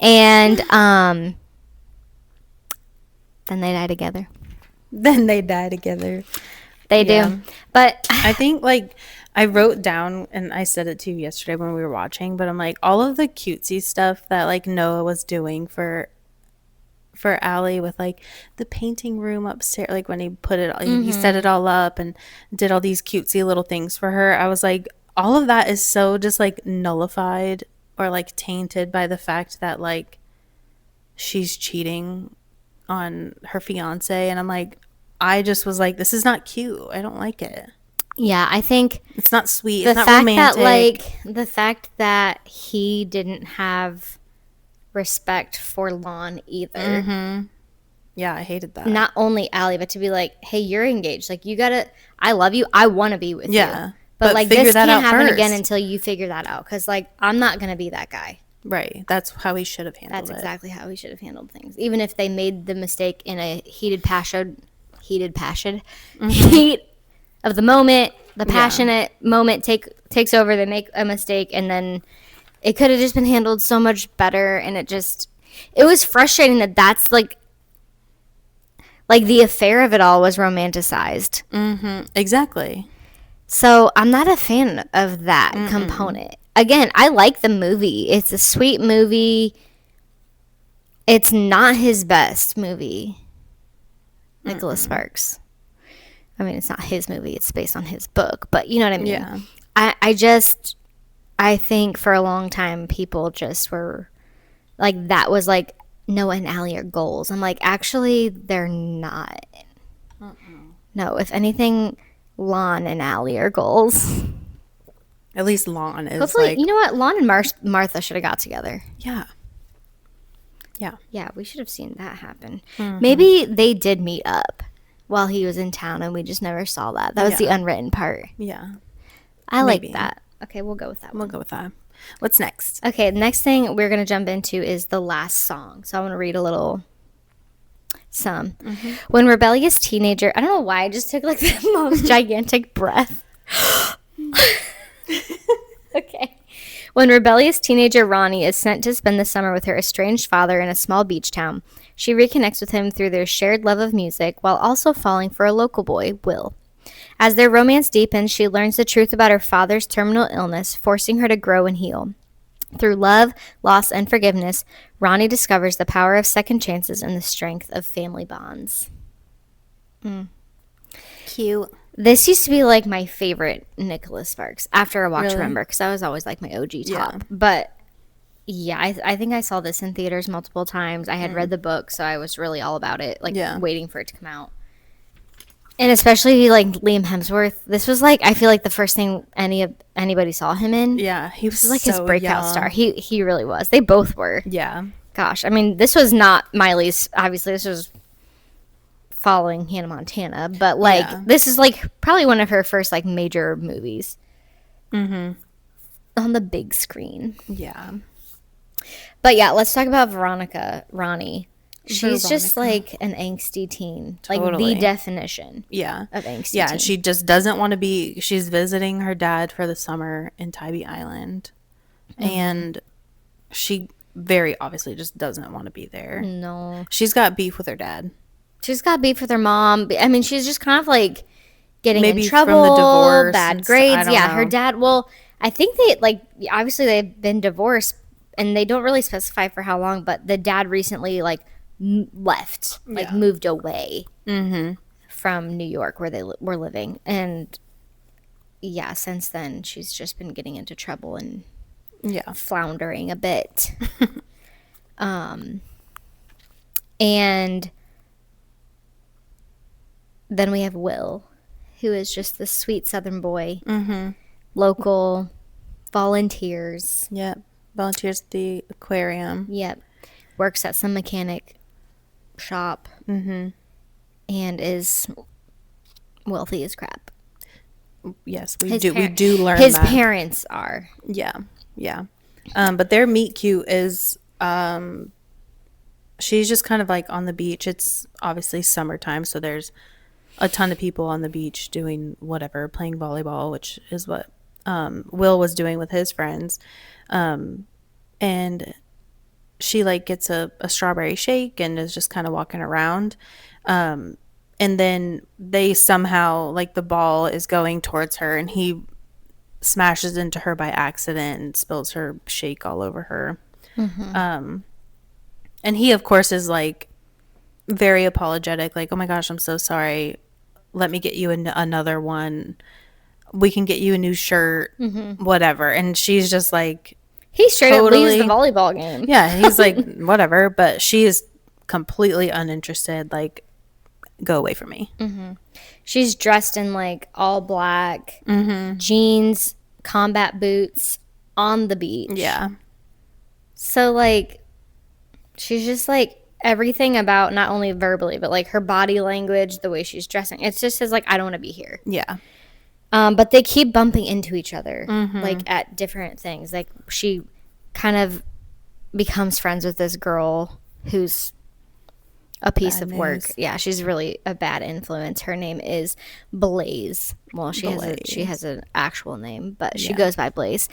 And then they die together. They do. But I think, like, I wrote down, and I said it to you yesterday when we were watching, but I'm like, all of the cutesy stuff that, like, Noah was doing for Allie with, like, the painting room upstairs, like, when he put it, he set it all up and did all these cutesy little things for her. I was like, all of that is so just, like, nullified or, like, tainted by the fact that, like, she's cheating on her fiance. And I'm like, I just was like, this is not cute. I don't like it. Yeah, I think it's not sweet. It's not romantic. The fact that he didn't have respect for Lon either. Yeah, I hated that. Not only Allie, but to be like, hey, you're engaged. Like, you gotta, I love you. I want to be with you. But like, this can't happen again until you figure that out. Because, like, I'm not going to be that guy. Right. That's how he should have handled it. That's exactly how he should have handled things. Even if they made the mistake in a heat of the moment. The passionate moment takes over. They make a mistake, and then it could have just been handled so much better. And it was frustrating that that's like the affair of it all was romanticized. Exactly. So I'm not a fan of that component. Again, I like the movie. It's a sweet movie. It's not his best movie, Nicholas Sparks. I mean, it's not his movie. It's based on his book. But you know what I mean? Yeah. I think for a long time, people just were like, that was like Noah and Allie are goals. I'm like, actually, they're not. No, if anything, Lon and Allie are goals. At least Lon is. Hopefully, you know what? Lon and Martha should have got together. Yeah. Yeah. Yeah, we should have seen that happen. Maybe they did meet up while he was in town and we just never saw that. That was the unwritten part. Yeah. I like that. Okay, we'll go with that. We'll go with that. What's next? Okay, the next thing we're going to jump into is the last song. So I want to read some. When rebellious teenager, I don't know why I just took like the most gigantic breath. Okay. When rebellious teenager Ronnie is sent to spend the summer with her estranged father in a small beach town, she reconnects with him through their shared love of music while also falling for a local boy, Will. As their romance deepens, she learns the truth about her father's terminal illness, forcing her to grow and heal. Through love, loss, and forgiveness, Ronnie discovers the power of second chances and the strength of family bonds. Cute. This used to be like my favorite Nicholas Sparks after A Walk to Remember, because that was always like my OG top. Yeah. But yeah, I think I saw this in theaters multiple times. I had read the book, so I was really all about it, like waiting for it to come out. And especially like Liam Hemsworth. This was like, I feel like the first thing anybody saw him in. Yeah, he was like so his breakout young. star. He really was. They both were. Yeah. Gosh, I mean, this was not Miley's. Obviously, this was following Hannah Montana, but like this is like probably one of her first like major movies. On the big screen. Yeah. But yeah, let's talk about Ronnie. She's just like an angsty teen. Totally. Like the definition Yeah. of angsty Yeah, teen. and she just doesn't want to be, she's visiting her dad for the summer in Tybee Island. And she very obviously just doesn't want to be there. No. She's got beef with her dad. She's got beef with her mom. I mean, she's just kind of like getting Maybe in trouble, from the divorce bad and grades. I don't know. Her dad, well, I think they like, obviously they've been divorced and they don't really specify for how long, but the dad recently like left, like moved away from New York where they were living. And yeah, since then she's just been getting into trouble and floundering a bit. And then we have Will, who is just the sweet Southern boy, local, volunteers. Yep. Volunteers at the aquarium. Yep. Works at some mechanic shop and is wealthy as crap. Yes, we do learn his that. parents are. Yeah. But their meet cute is she's just kind of like on the beach. It's obviously summertime, so there's a ton of people on the beach doing whatever, playing volleyball, which is what Will was doing with his friends. And she like gets a strawberry shake and is just kind of walking around. And then they somehow, like, the ball is going towards her and he smashes into her by accident and spills her shake all over her. And he, of course, is like very apologetic, like, oh my gosh, I'm so sorry. Let me get you another one. We can get you a new shirt, whatever. And she's just like, he straight up leaves the volleyball game. Yeah, he's like, whatever. But she is completely uninterested. Like, go away from me. She's dressed in like all black, jeans, combat boots on the beach. Yeah. So like, she's just like everything about not only verbally, but like her body language, the way she's dressing. It just says like, I don't want to be here. Yeah. But they keep bumping into each other, like at different things. Like she kind of becomes friends with this girl who's a piece of work. Yeah, she's really a bad influence. Her name is Blaze. Well, she has an actual name, but she goes by Blaze.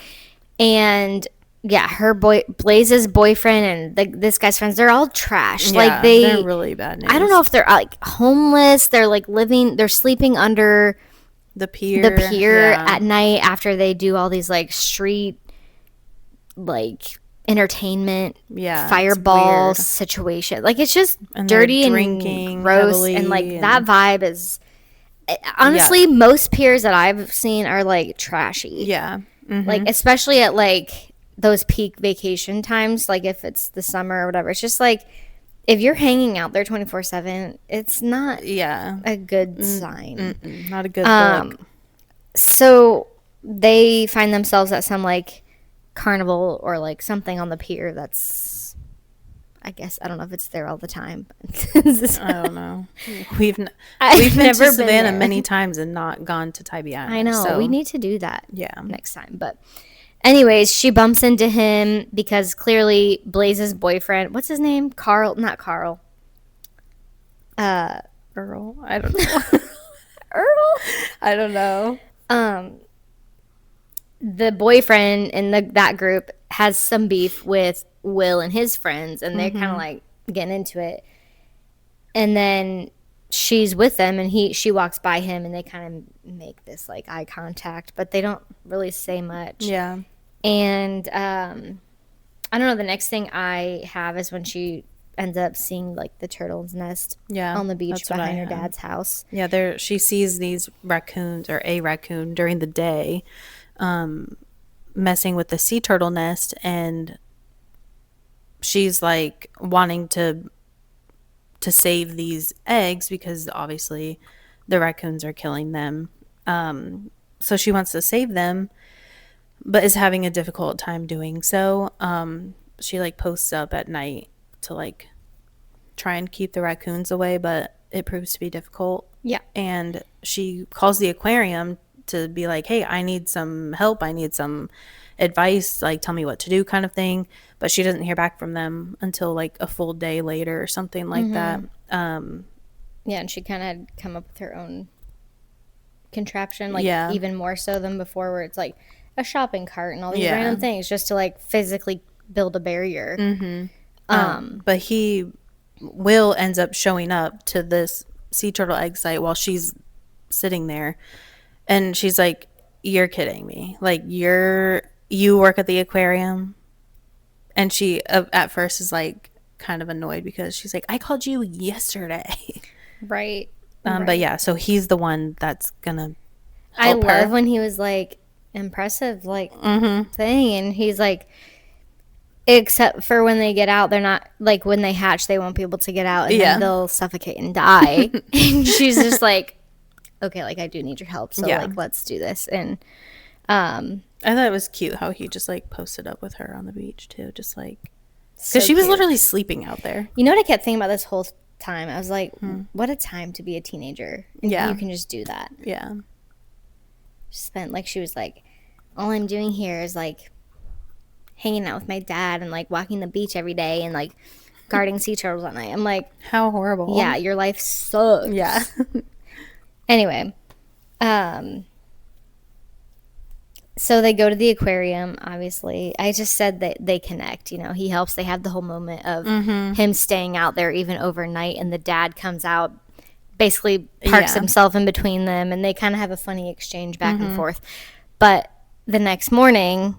And yeah, Blaze's boyfriend and this guy's friends, they're all trash. Yeah, like they're really bad news. I don't know if they're like homeless. They're like they're sleeping under the pier at night after they do all these like street like entertainment fireball situation. Like it's just dirty and gross, and like that vibe is honestly most piers that I've seen are like trashy. Yeah. Mm-hmm. Like especially at like those peak vacation times, like if it's the summer or whatever, it's just like if you're hanging out there 24/7, it's not a good sign. Not a good look. So they find themselves at some like carnival or like something on the pier that's, I guess, I don't know if it's there all the time. I don't know. We've been to Savannah many times and not gone to Tybee Island. I know. So we need to do that next time. But anyways, she bumps into him because clearly Blaze's boyfriend, what's his name? Not Carl. Earl. I don't know. Earl? I don't know. The boyfriend in that group has some beef with Will and his friends, and they're kind of like getting into it. And then she's with them, and she walks by him, and they kind of make this like eye contact, but they don't really say much. Yeah. And I don't know. The next thing I have is when she ends up seeing like the turtle's nest on the beach behind her dad's house. Yeah, she sees these raccoons, or a raccoon, during the day messing with the sea turtle nest, and she's like wanting to save these eggs because obviously the raccoons are killing them. So she wants to save them, but is having a difficult time doing so. She like posts up at night to like try and keep the raccoons away, but it proves to be difficult. Yeah. And she calls the aquarium to be like, hey, I need some help. I need some advice. Like, tell me what to do, kind of thing. But she doesn't hear back from them until like a full day later or something like that. Yeah, and she kind of had come up with her own contraption, like even more so than before, where it's like a shopping cart and all these random things just to like physically build a barrier. But Will ends up showing up to this sea turtle egg site while she's sitting there, and she's like, you're kidding me, like you work at the aquarium? And she at first is like kind of annoyed because she's like, I called you yesterday. Right. But yeah, so he's the one that's gonna help her. When he was like impressive like thing, and he's like, except for when they get out, they're not like, when they hatch they won't be able to get out, and then they'll suffocate and die. And she's just like, okay, like I do need your help, so like let's do this. And I thought it was cute how he just like posted up with her on the beach too, just like because she was literally sleeping out there. You know what I kept thinking about this whole time? I was like, what a time to be a teenager. Yeah, you can just do that. Yeah, she was like, all I'm doing here is like hanging out with my dad and like walking the beach every day and like guarding sea turtles at night. I'm like, how horrible. Yeah, your life sucks. Yeah. Anyway, so they go to the aquarium, obviously. I just said that they connect, he helps. They have the whole moment of him staying out there even overnight, and the dad comes out, basically parks himself in between them, and they kind of have a funny exchange back and forth. But the next morning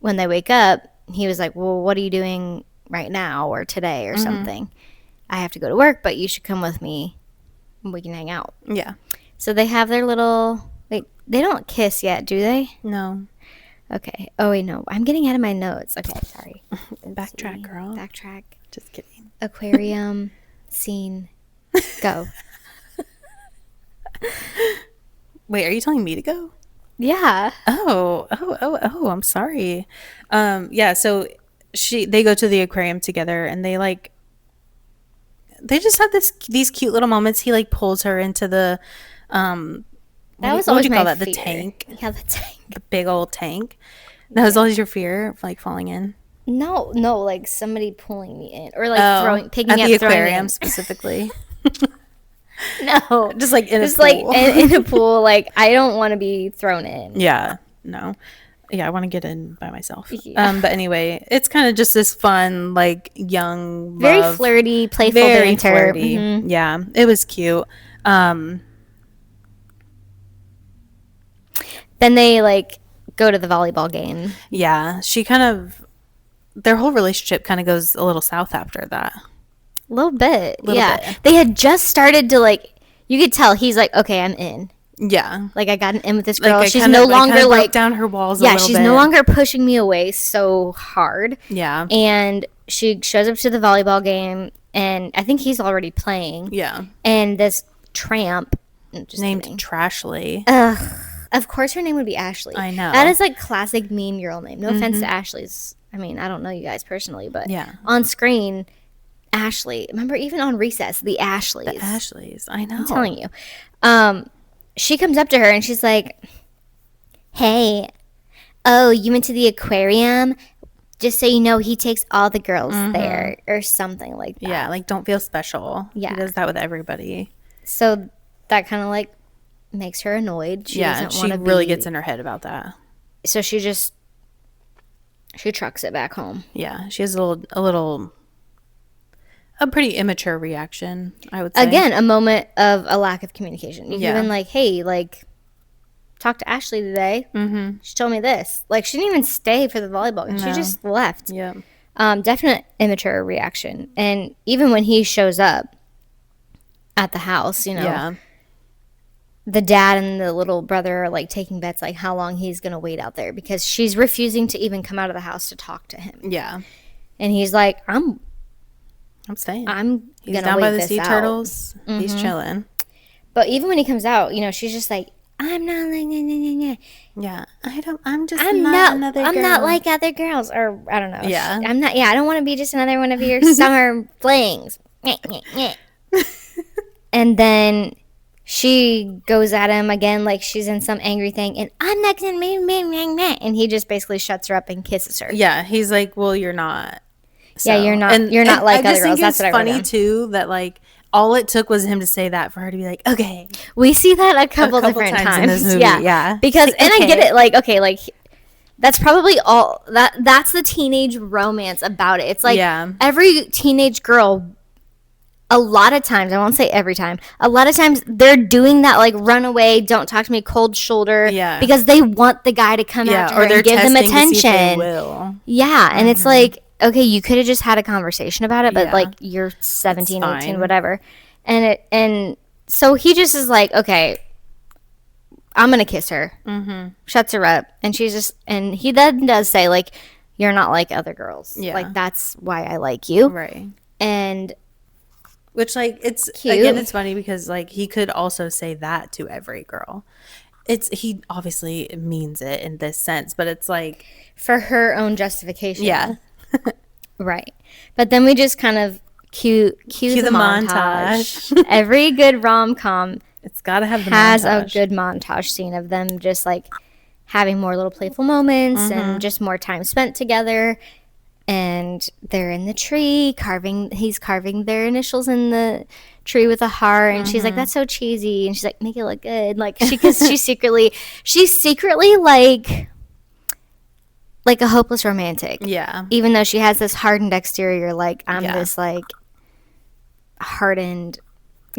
when they wake up, he was like, well, what are you doing right now or today or something? I have to go to work, but you should come with me and we can hang out. Yeah. So they have their little, wait, they don't kiss yet, do they? No. Okay. Oh, wait, no. I'm getting out of my notes. Okay, sorry. Backtrack, girl. Backtrack. Just kidding. Aquarium, scene, go. Wait, are you telling me to go? Yeah. Oh, I'm sorry. Yeah, so they go to the aquarium together, and they just have these cute little moments. He like pulls her into the what would you call that? The tank. Yeah, the tank. The big old tank. That was always your fear of like falling in. No, like somebody pulling me in or like picking at up, the throwing aquarium in. Specifically. No, just like in a pool. like in a pool. Like I don't want to be thrown in. Yeah, no. Yeah, I want to get in by myself. Yeah. But anyway, it's kind of just this fun, like young, very flirty, playful very banter. Flirty. Mm-hmm. Yeah, it was cute. Then they like go to the volleyball game. Yeah, their whole relationship kind of goes a little south after that. A little bit. They had just started to like. You could tell he's like, okay, I'm in. Yeah, like I got in with this girl. She's no longer like down her walls. Yeah, she's no longer pushing me away so hard. Yeah, and she shows up to the volleyball game, and I think he's already playing. Yeah, and this tramp named Trashly. Of course, her name would be Ashley. I know that is like classic mean girl name. No offense to Ashley's. I mean, I don't know you guys personally, but yeah, on screen. Ashley. Remember, even on Recess, the Ashleys. The Ashleys. I know. I'm telling you. She comes up to her and she's like, hey, oh, you went to the aquarium? Just so you know, he takes all the girls there or something like that. Yeah, like don't feel special. Yeah. He does that with everybody. So that kind of like makes her annoyed. She doesn't want to really gets in her head about that. So she trucks it back home. Yeah, she has a pretty immature reaction, I would say. Again, a moment of a lack of communication. Even like, hey, like, talk to Ashley today. Mm-hmm. She told me this. Like, she didn't even stay for the volleyball game. No. She just left. Yeah. Definite immature reaction. And even when he shows up at the house, the dad and the little brother are, like, taking bets, like, how long he's going to wait out there. Because she's refusing to even come out of the house to talk to him. Yeah. And he's like, I'm staying. He's down by the sea turtles. Mm-hmm. He's chilling. But even when he comes out, she's just like, I'm not like yeah. I'm not another girl. I'm not like other girls, or I don't know. Yeah. I'm not. Yeah. I don't want to be just another one of your summer flings. And then she goes at him again like she's in some angry thing, and I'm not gonna and he just basically shuts her up and kisses her. Yeah. He's like, well, you're not. So, yeah, you're not. You're not like other girls. That's what I wrote down. It's funny too that like all it took was him to say that for her to be like, okay. We see that a couple different times in this movie. Yeah. Because like, and okay. I get it. Like okay, like that's probably all that's the teenage romance about it. It's like every teenage girl. A lot of times, I won't say every time. A lot of times, they're doing that like run away, don't talk to me, cold shoulder. Yeah. Because they want the guy to come after her and give them attention. To see if they will. Yeah, and it's like. Okay, you could have just had a conversation about it, but like you're 17, 18, whatever. And so he just is like, okay, I'm going to kiss her. Mm-hmm. Shuts her up. And he then does say like, you're not like other girls. Yeah. Like that's why I like you. Right. And which like, it's cute. Again, it's funny because like he could also say that to every girl. He obviously means it in this sense, but it's like. For her own justification. Yeah. Right. But then we just kind of cue the montage. Every good rom-com it's got to have the has montage. A good montage scene of them just like having more little playful moments and just more time spent together. And they're in the tree he's carving their initials in the tree with a heart, and she's like, that's so cheesy, and she's like, make it look good, like she's secretly like a hopeless romantic. Yeah. Even though she has this hardened exterior, like I'm this like hardened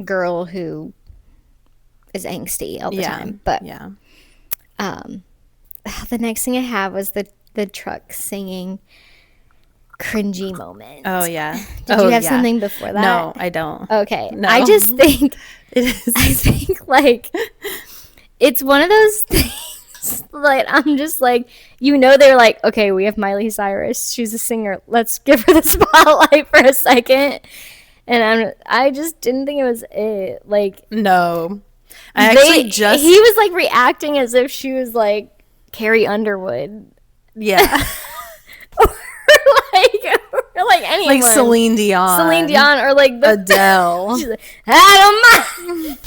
girl who is angsty all the time. But the next thing I have was the truck singing cringy moment. Oh yeah. Did you have something before that? No, I don't. Okay. No. I just think I think like it's one of those things. Like I'm just like they're like, okay, we have Miley Cyrus, she's a singer, let's give her the spotlight for a second. And I just didn't think it was it. Like no, he was like reacting as if she was like Carrie Underwood. Yeah. or like anyone. Like Celine Dion or like Adele. She's like, I don't mind.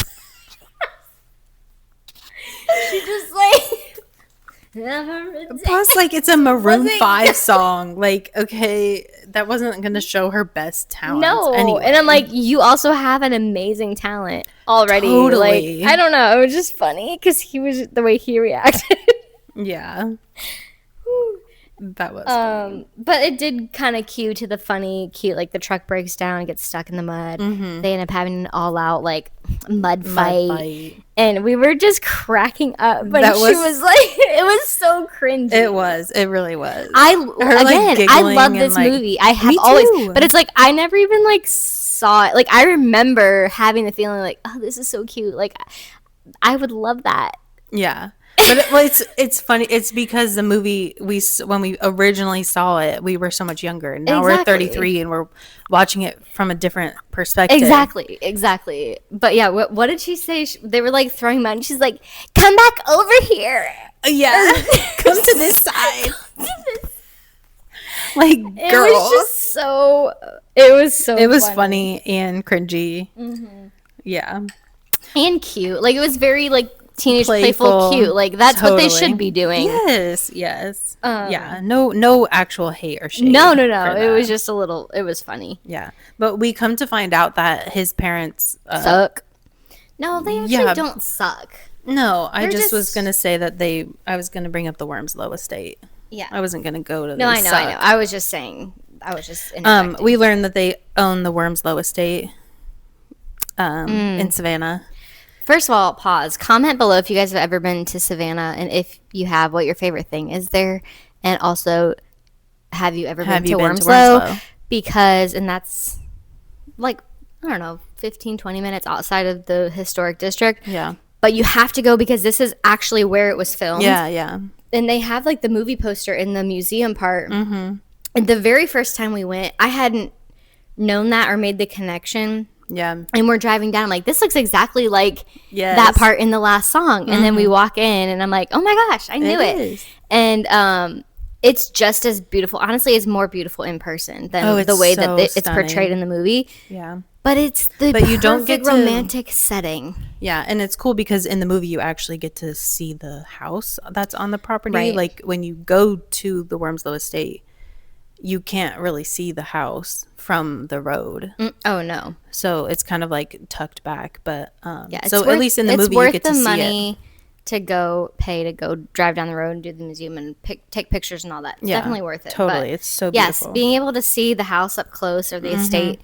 She just like Plus, like, it's a Maroon 5 song. Like, okay, that wasn't going to show her best talent. No. Anyway. And I'm like, you also have an amazing talent already. Totally. Like, I don't know. It was just funny because he was the way he reacted. Yeah. That was funny. But it did kind of cue to the funny, cute, like the truck breaks down and gets stuck in the mud. Mm-hmm. They end up having an all-out, like, mud fight. And we were just cracking up. But she was like, it was so cringy. It was. It really was. I love this movie. I have always, but it's like, I never even, like, saw it. Like, I remember having the feeling like, oh, this is so cute. Like, I would love that. Yeah. But it's funny. It's because the movie, when we originally saw it, we were so much younger. And now we're 33 and we're watching it from a different perspective. Exactly. But yeah, what did she say? They were like throwing mud. And she's like, come back over here. Yeah. Come to this side. Like, girl. It was funny and cringy. Mm-hmm. Yeah. And cute. Like, it was very, like, teenage playful cute. Like, that's totally what they should be doing. Yes. Yeah. No actual hate or shade. No. It was just a little, it was funny. Yeah. But we come to find out that his parents suck. No, they actually don't suck. No, I just was going to say that I was going to bring up the Wormslow estate. Yeah. I wasn't going to go to No, I know. I was just interjecting. We learned that they own the Wormslow estate in Savannah. First of all, pause. Comment below if you guys have ever been to Savannah, and if you have, what your favorite thing is there. And also, have you ever been to Wormslow? And that's like, I don't know, 15, 20 minutes outside of the historic district. Yeah. But you have to go because this is actually where it was filmed. Yeah. And they have like the movie poster in the museum part. Mm-hmm. And the very first time we went, I hadn't known that or made the connection. Yeah. And we're driving down. I'm like, this looks exactly like that part in the last song. And then we walk in and I'm like, oh my gosh, I knew it. And it's just as beautiful. Honestly, it's more beautiful in person than the way that it's portrayed in the movie. Yeah. But it's the you don't get romantic setting. Yeah, and it's cool because in the movie you actually get to see the house that's on the property. Right. Like when you go to the Wormslow estate, you can't really see the house from the road. Oh no! So it's kind of like tucked back, but so at least in the movie you get to see it. It's worth the money to go drive down the road and do the museum and take pictures and all that. It's definitely worth it. Totally, it's so beautiful. Yes, being able to see the house up close or the estate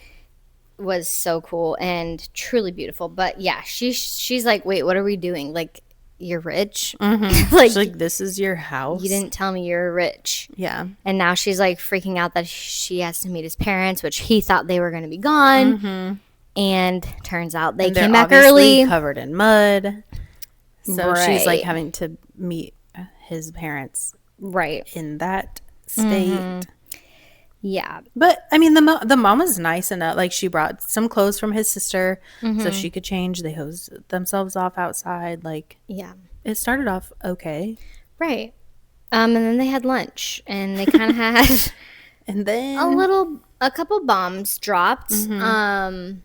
was so cool and truly beautiful. But yeah, she's like, wait, what are we doing? Like, you're rich? She's like, this is your house? You didn't tell me you're rich. Yeah. And now she's like freaking out that she has to meet his parents, which he thought they were going to be gone. And turns out they came back early. Covered in mud. So she's like having to meet his parents in that state. Yeah. But I mean, the mom was nice enough. Like, she brought some clothes from his sister so she could change. They hosed themselves off outside. Like, yeah, it started off okay. Right. And then they had lunch and they kind of had and then a couple bombs dropped. The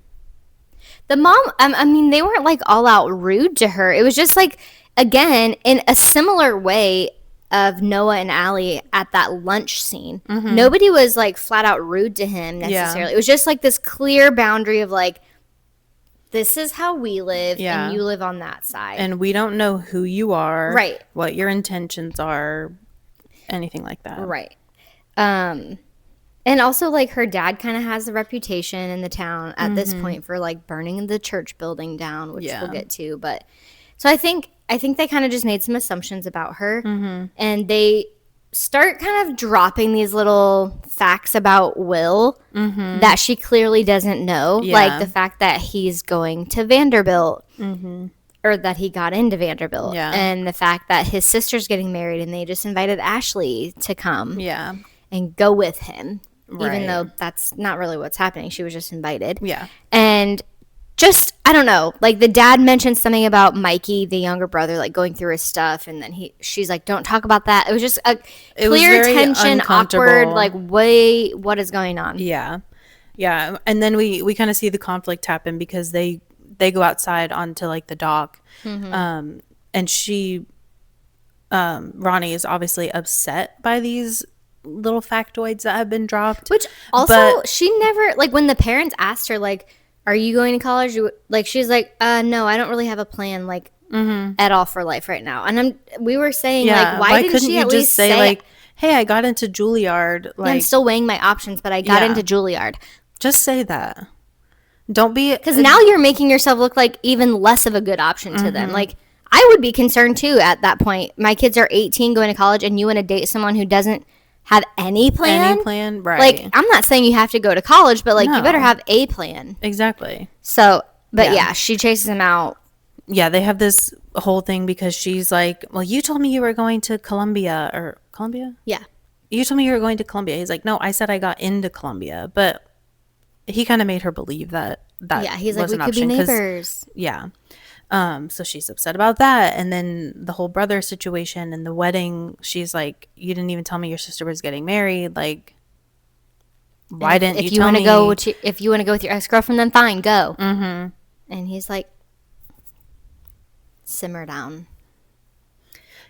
mom, I mean, they weren't like all out rude to her. It was just like, again, in a similar way of Noah and Allie at that lunch scene. Nobody was like flat out rude to him necessarily. It was just like this clear boundary of like, this is how we live and you live on that side. And we don't know who you are. Right. What your intentions are. Anything like that. Right. And also, like, her dad kind of has the reputation in the town at this point for like burning the church building down, which we'll get to. But so I think they kind of just made some assumptions about her, and they start kind of dropping these little facts about Will that she clearly doesn't know, like the fact that he's going to Vanderbilt, or that he got into Vanderbilt, and the fact that his sister's getting married, and they just invited Ashley to come, and go with him, even though that's not really what's happening. She was just invited, and just, I don't know, like the dad mentioned something about Mikey, the younger brother, like going through his stuff, and then she's like, don't talk about that. It was just a clear tension, awkward, like, wait, what is going on? Yeah. And then we kind of see the conflict happen because they go outside onto like the dock, and she Ronnie is obviously upset by these little factoids that have been dropped. Which also, she never, like, when the parents asked her, like, are you going to college? Like, she's like, no, I don't really have a plan, like, at all for life right now. And we were saying, like, why didn't she at least say, like, hey, I got into Juilliard. Like, I'm still weighing my options, but I got into Juilliard. Just say that. Don't be... Because now you're making yourself look like even less of a good option to them. Like, I would be concerned, too, at that point. My kids are 18 going to college, and you want to date someone who doesn't have any plan? Right. Like, I'm not saying you have to go to college, but, like, you better have a plan. Exactly. So, but yeah, she chases him out. Yeah, they have this whole thing because she's like, well, you told me you were going to Columbia. Yeah. You told me you were going to Columbia. He's like, no, I said I got into Columbia. But he kind of made her believe that he's like, was we an could option. be neighbors. Yeah. So she's upset about that. And then the whole brother situation and the wedding, she's like, you didn't even tell me your sister was getting married. Like, why didn't you tell me? If you want to go with your ex-girlfriend, then fine, go. Mm-hmm. And he's like, simmer down.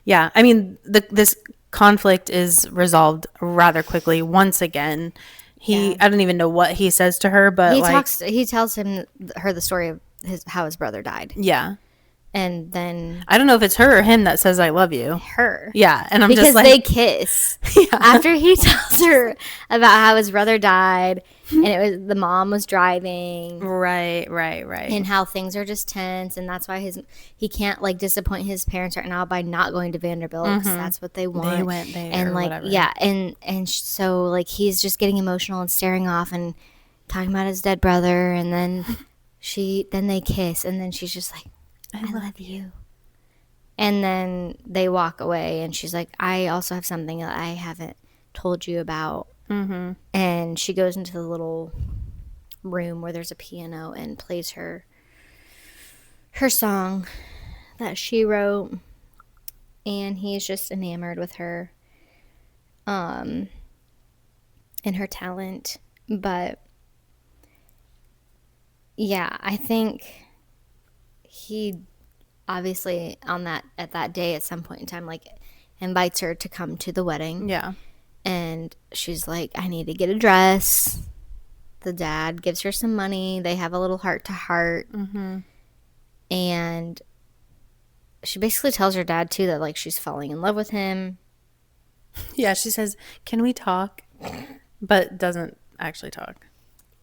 Yeah. I mean, this conflict is resolved rather quickly once again. I don't even know what he says to her, but he tells her the story of how his brother died. Yeah. And then I don't know if it's her or him that says I love you. Her. Yeah. And I'm because just like, they kiss. Yeah. After he tells her about how his brother died and the mom was driving. Right. And how things are just tense, and that's why he can't, like, disappoint his parents right now by not going to Vanderbilt, because that's what they want. They went there, and like, whatever. yeah, and so, like, he's just getting emotional and staring off and talking about his dead brother, and then then they kiss, and then she's just like, I love you. And then they walk away, and she's like, I also have something that I haven't told you about. Mm-hmm. And she goes into the little room where there's a piano and plays her song that she wrote, and he's just enamored with her and her talent. But yeah, I think he obviously at that day at some point in time, like, invites her to come to the wedding. Yeah. And she's like, I need to get a dress. The dad gives her some money. They have a little heart-to-heart. Mm-hmm. And she basically tells her dad, too, that, like, she's falling in love with him. Yeah, she says, can we talk? But doesn't actually talk.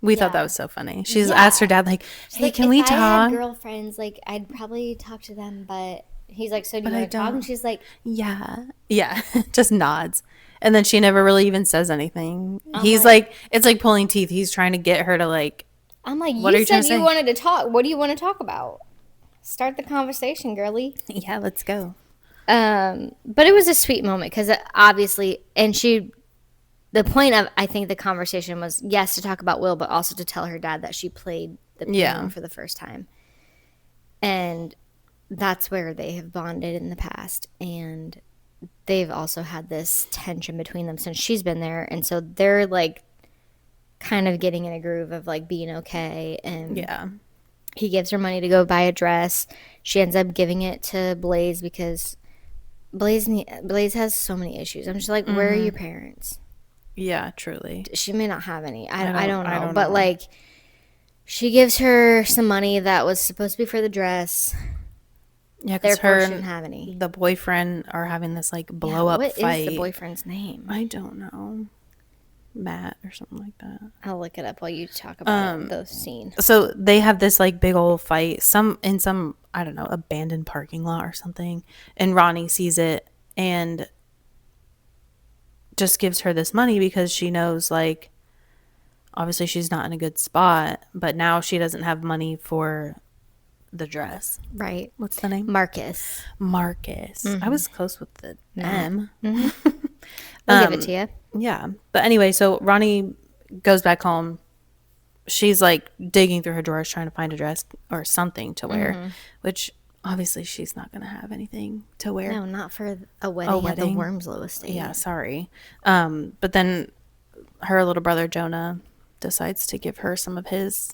We thought that was so funny. She's asked her dad, like, hey, can we talk? If I had girlfriends, like, I'd probably talk to them, but he's like, so do you want to talk? And she's like, yeah. Yeah, just nods. And then she never really even says anything. He's like, it's like pulling teeth. He's trying to get her to, like, I'm like, you said you wanted to talk. What do you want to talk about? Start the conversation, girly. Yeah, let's go. But it was a sweet moment because obviously, and the point of, I think, the conversation was, yes, to talk about Will, but also to tell her dad that she played the piano for the first time. And that's where they have bonded in the past. And they've also had this tension between them since she's been there. And so they're, like, kind of getting in a groove of, like, being okay. And he gives her money to go buy a dress. She ends up giving it to Blaze because Blaze has so many issues. I'm just like, where are your parents? Yeah, truly. She may not have any. I don't know. But, like, she gives her some money that was supposed to be for the dress. Yeah, because her shouldn't have any. The boyfriend are having this, like, blow-up fight. What is the boyfriend's name? I don't know. Matt or something like that. I'll look it up while you talk about those scenes. So they have this, like, big old fight. In some, I don't know, abandoned parking lot or something. And Ronnie sees it and just gives her this money because she knows, like, obviously she's not in a good spot, but now she doesn't have money for the dress. Right. What's the name? Marcus. Mm-hmm. I was close with the M. Mm-hmm. I'll give it to you. Yeah. But anyway, so Ronnie goes back home. She's, like, digging through her drawers trying to find a dress or something to wear, which obviously she's not going to have anything to wear. No, not for a wedding at the Wormslow estate. Yeah, sorry. But then her little brother Jonah decides to give her some of his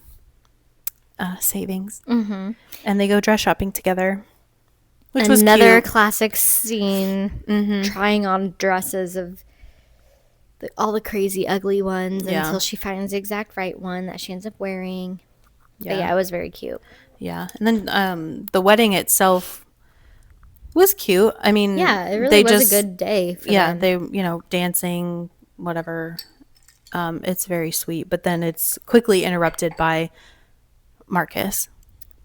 savings. Mm-hmm. And they go dress shopping together. Which another was cute. classic scene, trying on dresses of all the crazy ugly ones until she finds the exact right one that she ends up wearing. Yeah. But yeah, it was very cute. Yeah. And then the wedding itself was cute. I mean, yeah, it really was a good day for them. They, dancing, whatever. It's very sweet. But then it's quickly interrupted by Marcus.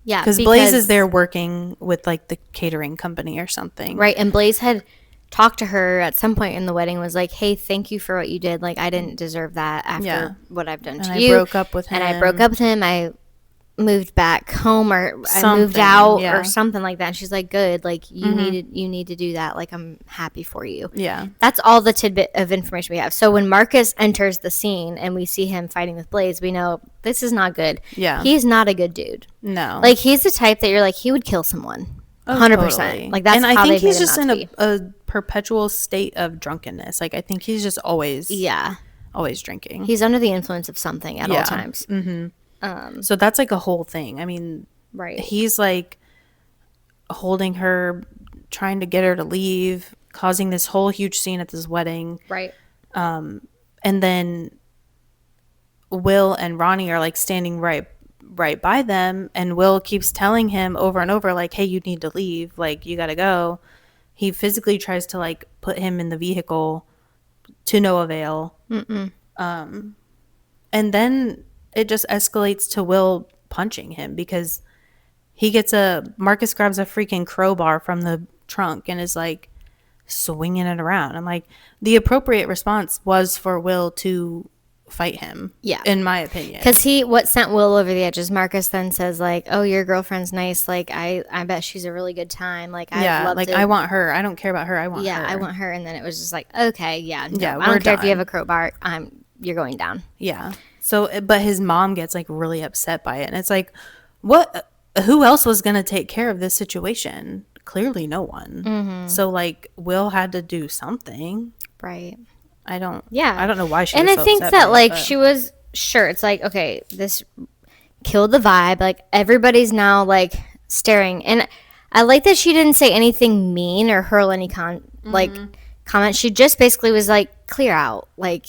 Yeah, because Blaze is there working with like the catering company or something. Right. And Blaze had talked to her at some point in the wedding, was like, hey, thank you for what you did. Like, I didn't deserve that after what I've done to you. I broke up with him. And I broke up with him. I moved back home, or I moved out or something like that. And she's like, good. Like, you need to do that. Like, I'm happy for you. Yeah. That's all the tidbit of information we have. So when Marcus enters the scene and we see him fighting with Blaze, we know this is not good. Yeah. He's not a good dude. No. Like, he's the type that you're like, he would kill someone. 100%. Totally. Like, that's and how I think he's just in a perpetual state of drunkenness. Like, I think he's just always drinking. He's under the influence of something at all times. So that's like a whole thing. I mean, right. He's like holding her, trying to get her to leave, causing this whole huge scene at this wedding. Right. And then Will and Ronnie are like standing right by them, and Will keeps telling him over and over, like, hey, you need to leave, like, you gotta go. He physically tries to like put him in the vehicle, to no avail. And then it just escalates to Will punching him, because Marcus grabs a freaking crowbar from the trunk and is like swinging it around. I'm like, the appropriate response was for Will to fight him. Yeah. In my opinion. Because what sent Will over the edge is Marcus then says, like, oh, your girlfriend's nice. Like, I bet she's a really good time. Like, I love I want her. I don't care about her. I want her. Yeah, I want her. And then it was just like, okay, no, I don't care if you have a crowbar. You're going down. Yeah. So, but his mom gets like really upset by it. And it's like, who else was going to take care of this situation? Clearly no one. So like, Will had to do something. Right. I don't know why she was so upset. And I think that like she was sure. It's like, okay, this killed the vibe. Like, everybody's now like staring. And I like that she didn't say anything mean or hurl any comment. She just basically was like, clear out. Like,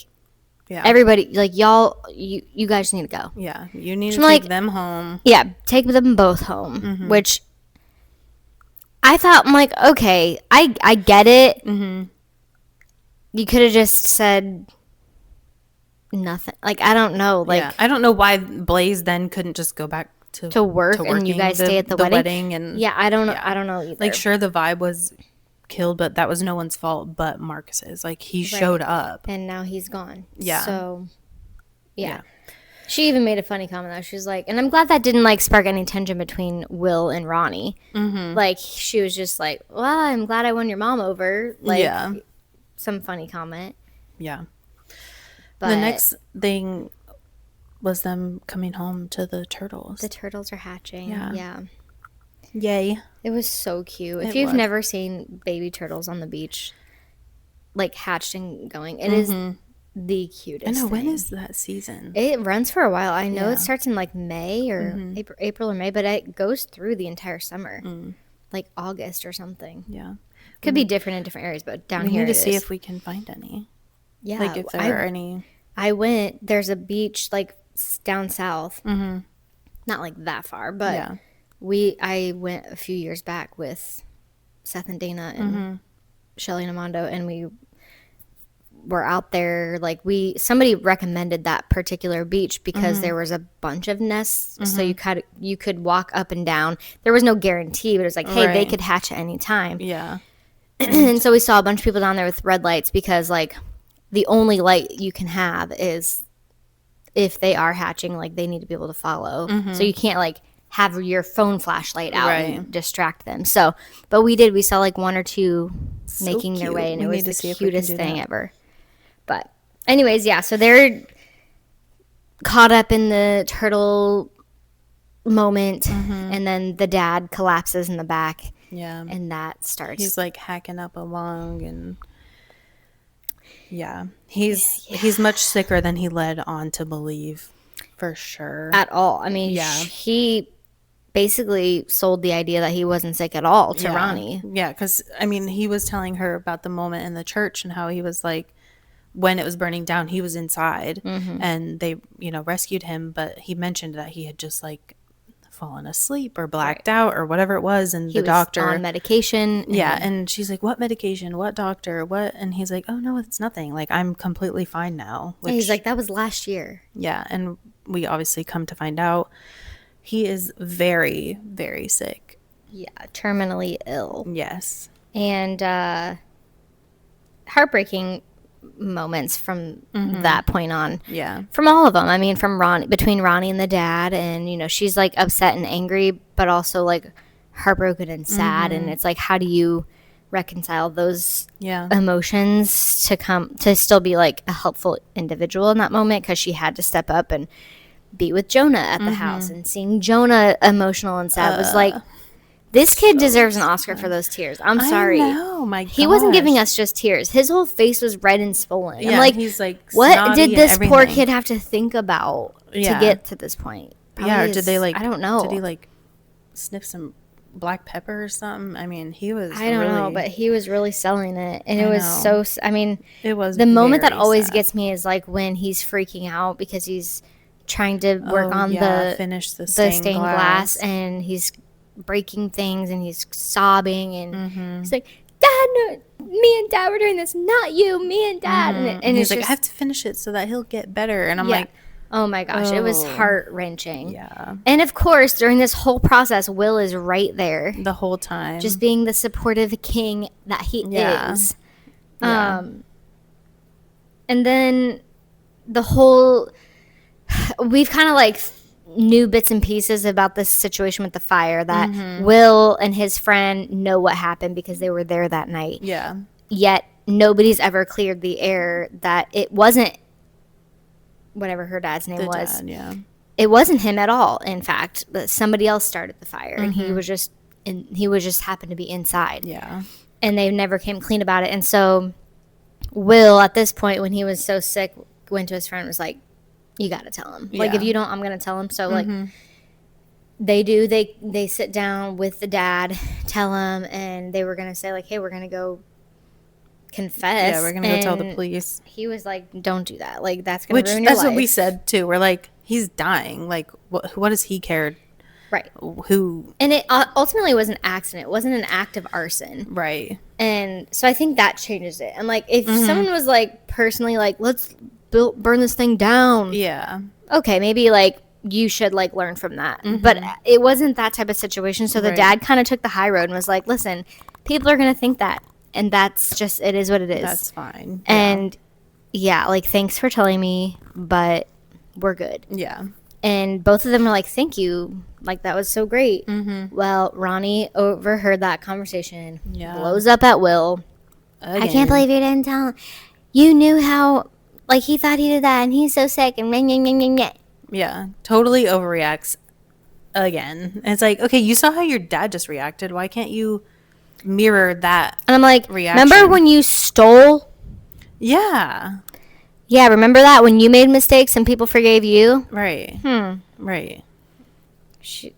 everybody, like, y'all, you guys need to go. Yeah, you need to take them home. Yeah, take them both home. Which I thought, I'm like, okay, I get it. You could have just said nothing. Like, I don't know. Like, I don't know why Blaze then couldn't just go back to work and you guys stay at the wedding. And I don't know. I don't know either. Like, sure, the vibe was killed, but that was no one's fault but Marcus's. Like, he showed up and now he's gone. Yeah. So yeah. She even made a funny comment though. She was like, and I'm glad that didn't like spark any tension between Will and Ronnie. Like, she was just like, well, I'm glad I won your mom over. Like, some funny comment. Yeah. But the next thing was them coming home to the turtles. The turtles are hatching. Yeah. Yay. It was so cute. If you've never seen baby turtles on the beach, like, hatched and going, it is the cutest I know. thing. When is that season? It runs for a while. I know it starts in like May or April or May, but it goes through the entire summer. Like August or something. Yeah. Could be different in different areas, but down here we need to see if we can find any. Yeah. Like, if there are any. I went, there's a beach like down south. Not like that far, but I went a few years back with Seth and Dana and Shelly and Amando, and we were out there. Like, somebody recommended that particular beach because there was a bunch of nests, so you could walk up and down. There was no guarantee, but it was like, hey, they could hatch at any time. Yeah. And so we saw a bunch of people down there with red lights, because like the only light you can have is if they are hatching, like, they need to be able to follow. So you can't like have your phone flashlight out and distract them. So, but we saw like one or two making their way, and it was the cutest thing ever. But anyways, so they're caught up in the turtle moment, and then the dad collapses in the back. Yeah. And that starts. He's like hacking up a lung, and he's much sicker than he led on to believe, for sure. At all. I mean, he basically sold the idea that he wasn't sick at all to Ronnie. Yeah, because, I mean, he was telling her about the moment in the church and how he was like, when it was burning down, he was inside and they, rescued him. But he mentioned that he had just like fallen asleep or blacked out or whatever it was. And the doctor on medication. Yeah. And she's like, what medication? What doctor? What? And he's like, oh, no, it's nothing. Like, I'm completely fine now. Which, he's like, that was last year. Yeah. And we obviously come to find out he is very, very sick. Yeah. Terminally ill. Yes. And heartbreaking moments from that point on. Yeah. From all of them. I mean, between Ronnie and the dad, and she's like upset and angry, but also like heartbroken and sad. And it's like, how do you reconcile those emotions to still be like a helpful individual in that moment? Because she had to step up and be with Jonah at the house, and seeing Jonah emotional and sad was like, this kid deserves an Oscar for those tears. I'm sorry. I know, my gosh. He wasn't giving us just tears. His whole face was red and swollen. Yeah, I'm like, he's like, what did this poor kid have to think about to get to this point? Or did they like, I don't know. Did he like sniff some black pepper or something? I mean, he was I don't know, but he was really selling it. And it was so, I mean, it was the moment that always gets me is like when he's freaking out because he's trying to work on finish the stained glass, and he's breaking things and he's sobbing and he's like, Dad, no, me and Dad were doing this, not you, me and Dad. And he's like, I have to finish it so that he'll get better. And I'm like, oh my gosh, it was heart-wrenching. Yeah. And of course, during this whole process, Will is right there the whole time, just being the supportive king that he is. And then the whole, we've kind of like knew bits and pieces about this situation with the fire, that Will and his friend know what happened because they were there that night. Yeah. Yet nobody's ever cleared the air that it wasn't whatever her dad's name was. Dad, yeah. It wasn't him at all, in fact, but somebody else started the fire and he was just happened to be inside. Yeah. And they never came clean about it. And so Will, at this point, when he was so sick, went to his friend and was like, you got to tell him. Like, if you don't, I'm going to tell him. So, like, they sit down with the dad, tell him, and they were going to say, like, hey, we're going to go confess. Yeah, we're going to go tell the police. He was like, don't do that. Like, that's going to ruin your life. That's what we said, too. We're like, he's dying. Like, what does he care? Right. Who? And it ultimately was an accident. It wasn't an act of arson. Right. And so I think that changes it. And, like, if someone was, like, personally, like, let's burn this thing down. Yeah. Okay, maybe like you should like learn from that. But it wasn't that type of situation. So the dad kind of took the high road and was like, listen, people are going to think that. And that's just, it is what it is. That's fine. And like, thanks for telling me, but we're good. Yeah. And both of them were like, thank you. Like, that was so great. Well, Ronnie overheard that conversation. Yeah. Blows up at Will. Again. I can't believe you didn't tell him. You knew how... Like, he thought he did that, and he's so sick, and yeah, totally overreacts again. And it's like, okay, you saw how your dad just reacted. Why can't you mirror that? And I'm like, reaction? Remember when you stole? Yeah. Yeah, remember that when you made mistakes and people forgave you? Right. Right. She's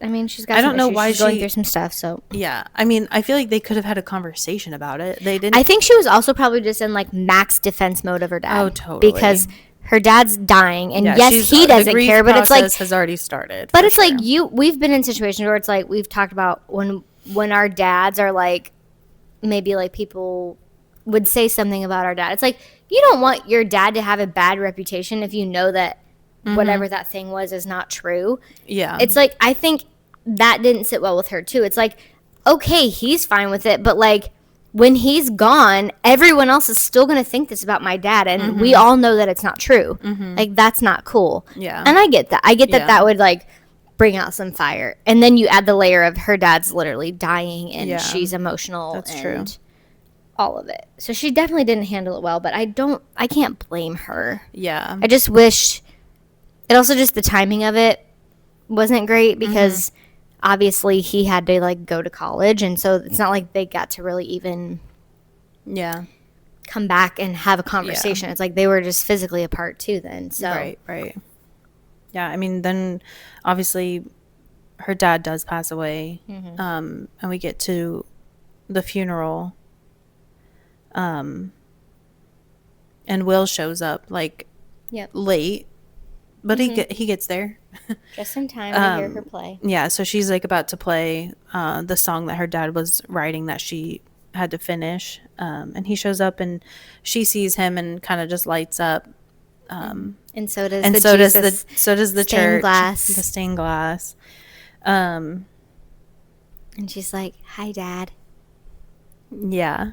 got. I don't know why she's going through some stuff. So yeah, I mean, I feel like they could have had a conversation about it. They didn't. I think she was also probably just in like max defense mode of her dad. Oh, totally. Because her dad's dying, and yes, he doesn't care, but it's like has already started. But it's like we've been in situations where it's like we've talked about when our dads are like, maybe like people would say something about our dad. It's like you don't want your dad to have a bad reputation if you know that. Whatever that thing was is not true. Yeah. It's like, I think that didn't sit well with her too. It's like, okay, he's fine with it, but like when he's gone, everyone else is still going to think this about my dad. And we all know that it's not true. Like, that's not cool. Yeah. And I get that. I get that that would like bring out some fire. And then you add the layer of her dad's literally dying and she's emotional. That's true. All of it. So she definitely didn't handle it well, but I can't blame her. Yeah. I just wish... It also just the timing of it wasn't great because obviously he had to like go to college, and so it's not like they got to really even come back and have a conversation. It's like they were just physically apart too then. So right. Yeah, I mean, then obviously her dad does pass away. And we get to the funeral. And Will shows up like late, but he gets there just in time to hear her play. Yeah, so she's like about to play the song that her dad was writing that she had to finish, and he shows up and she sees him and kind of just lights up. And so does the church, glass. The stained glass. And she's like, "Hi, Dad." Yeah.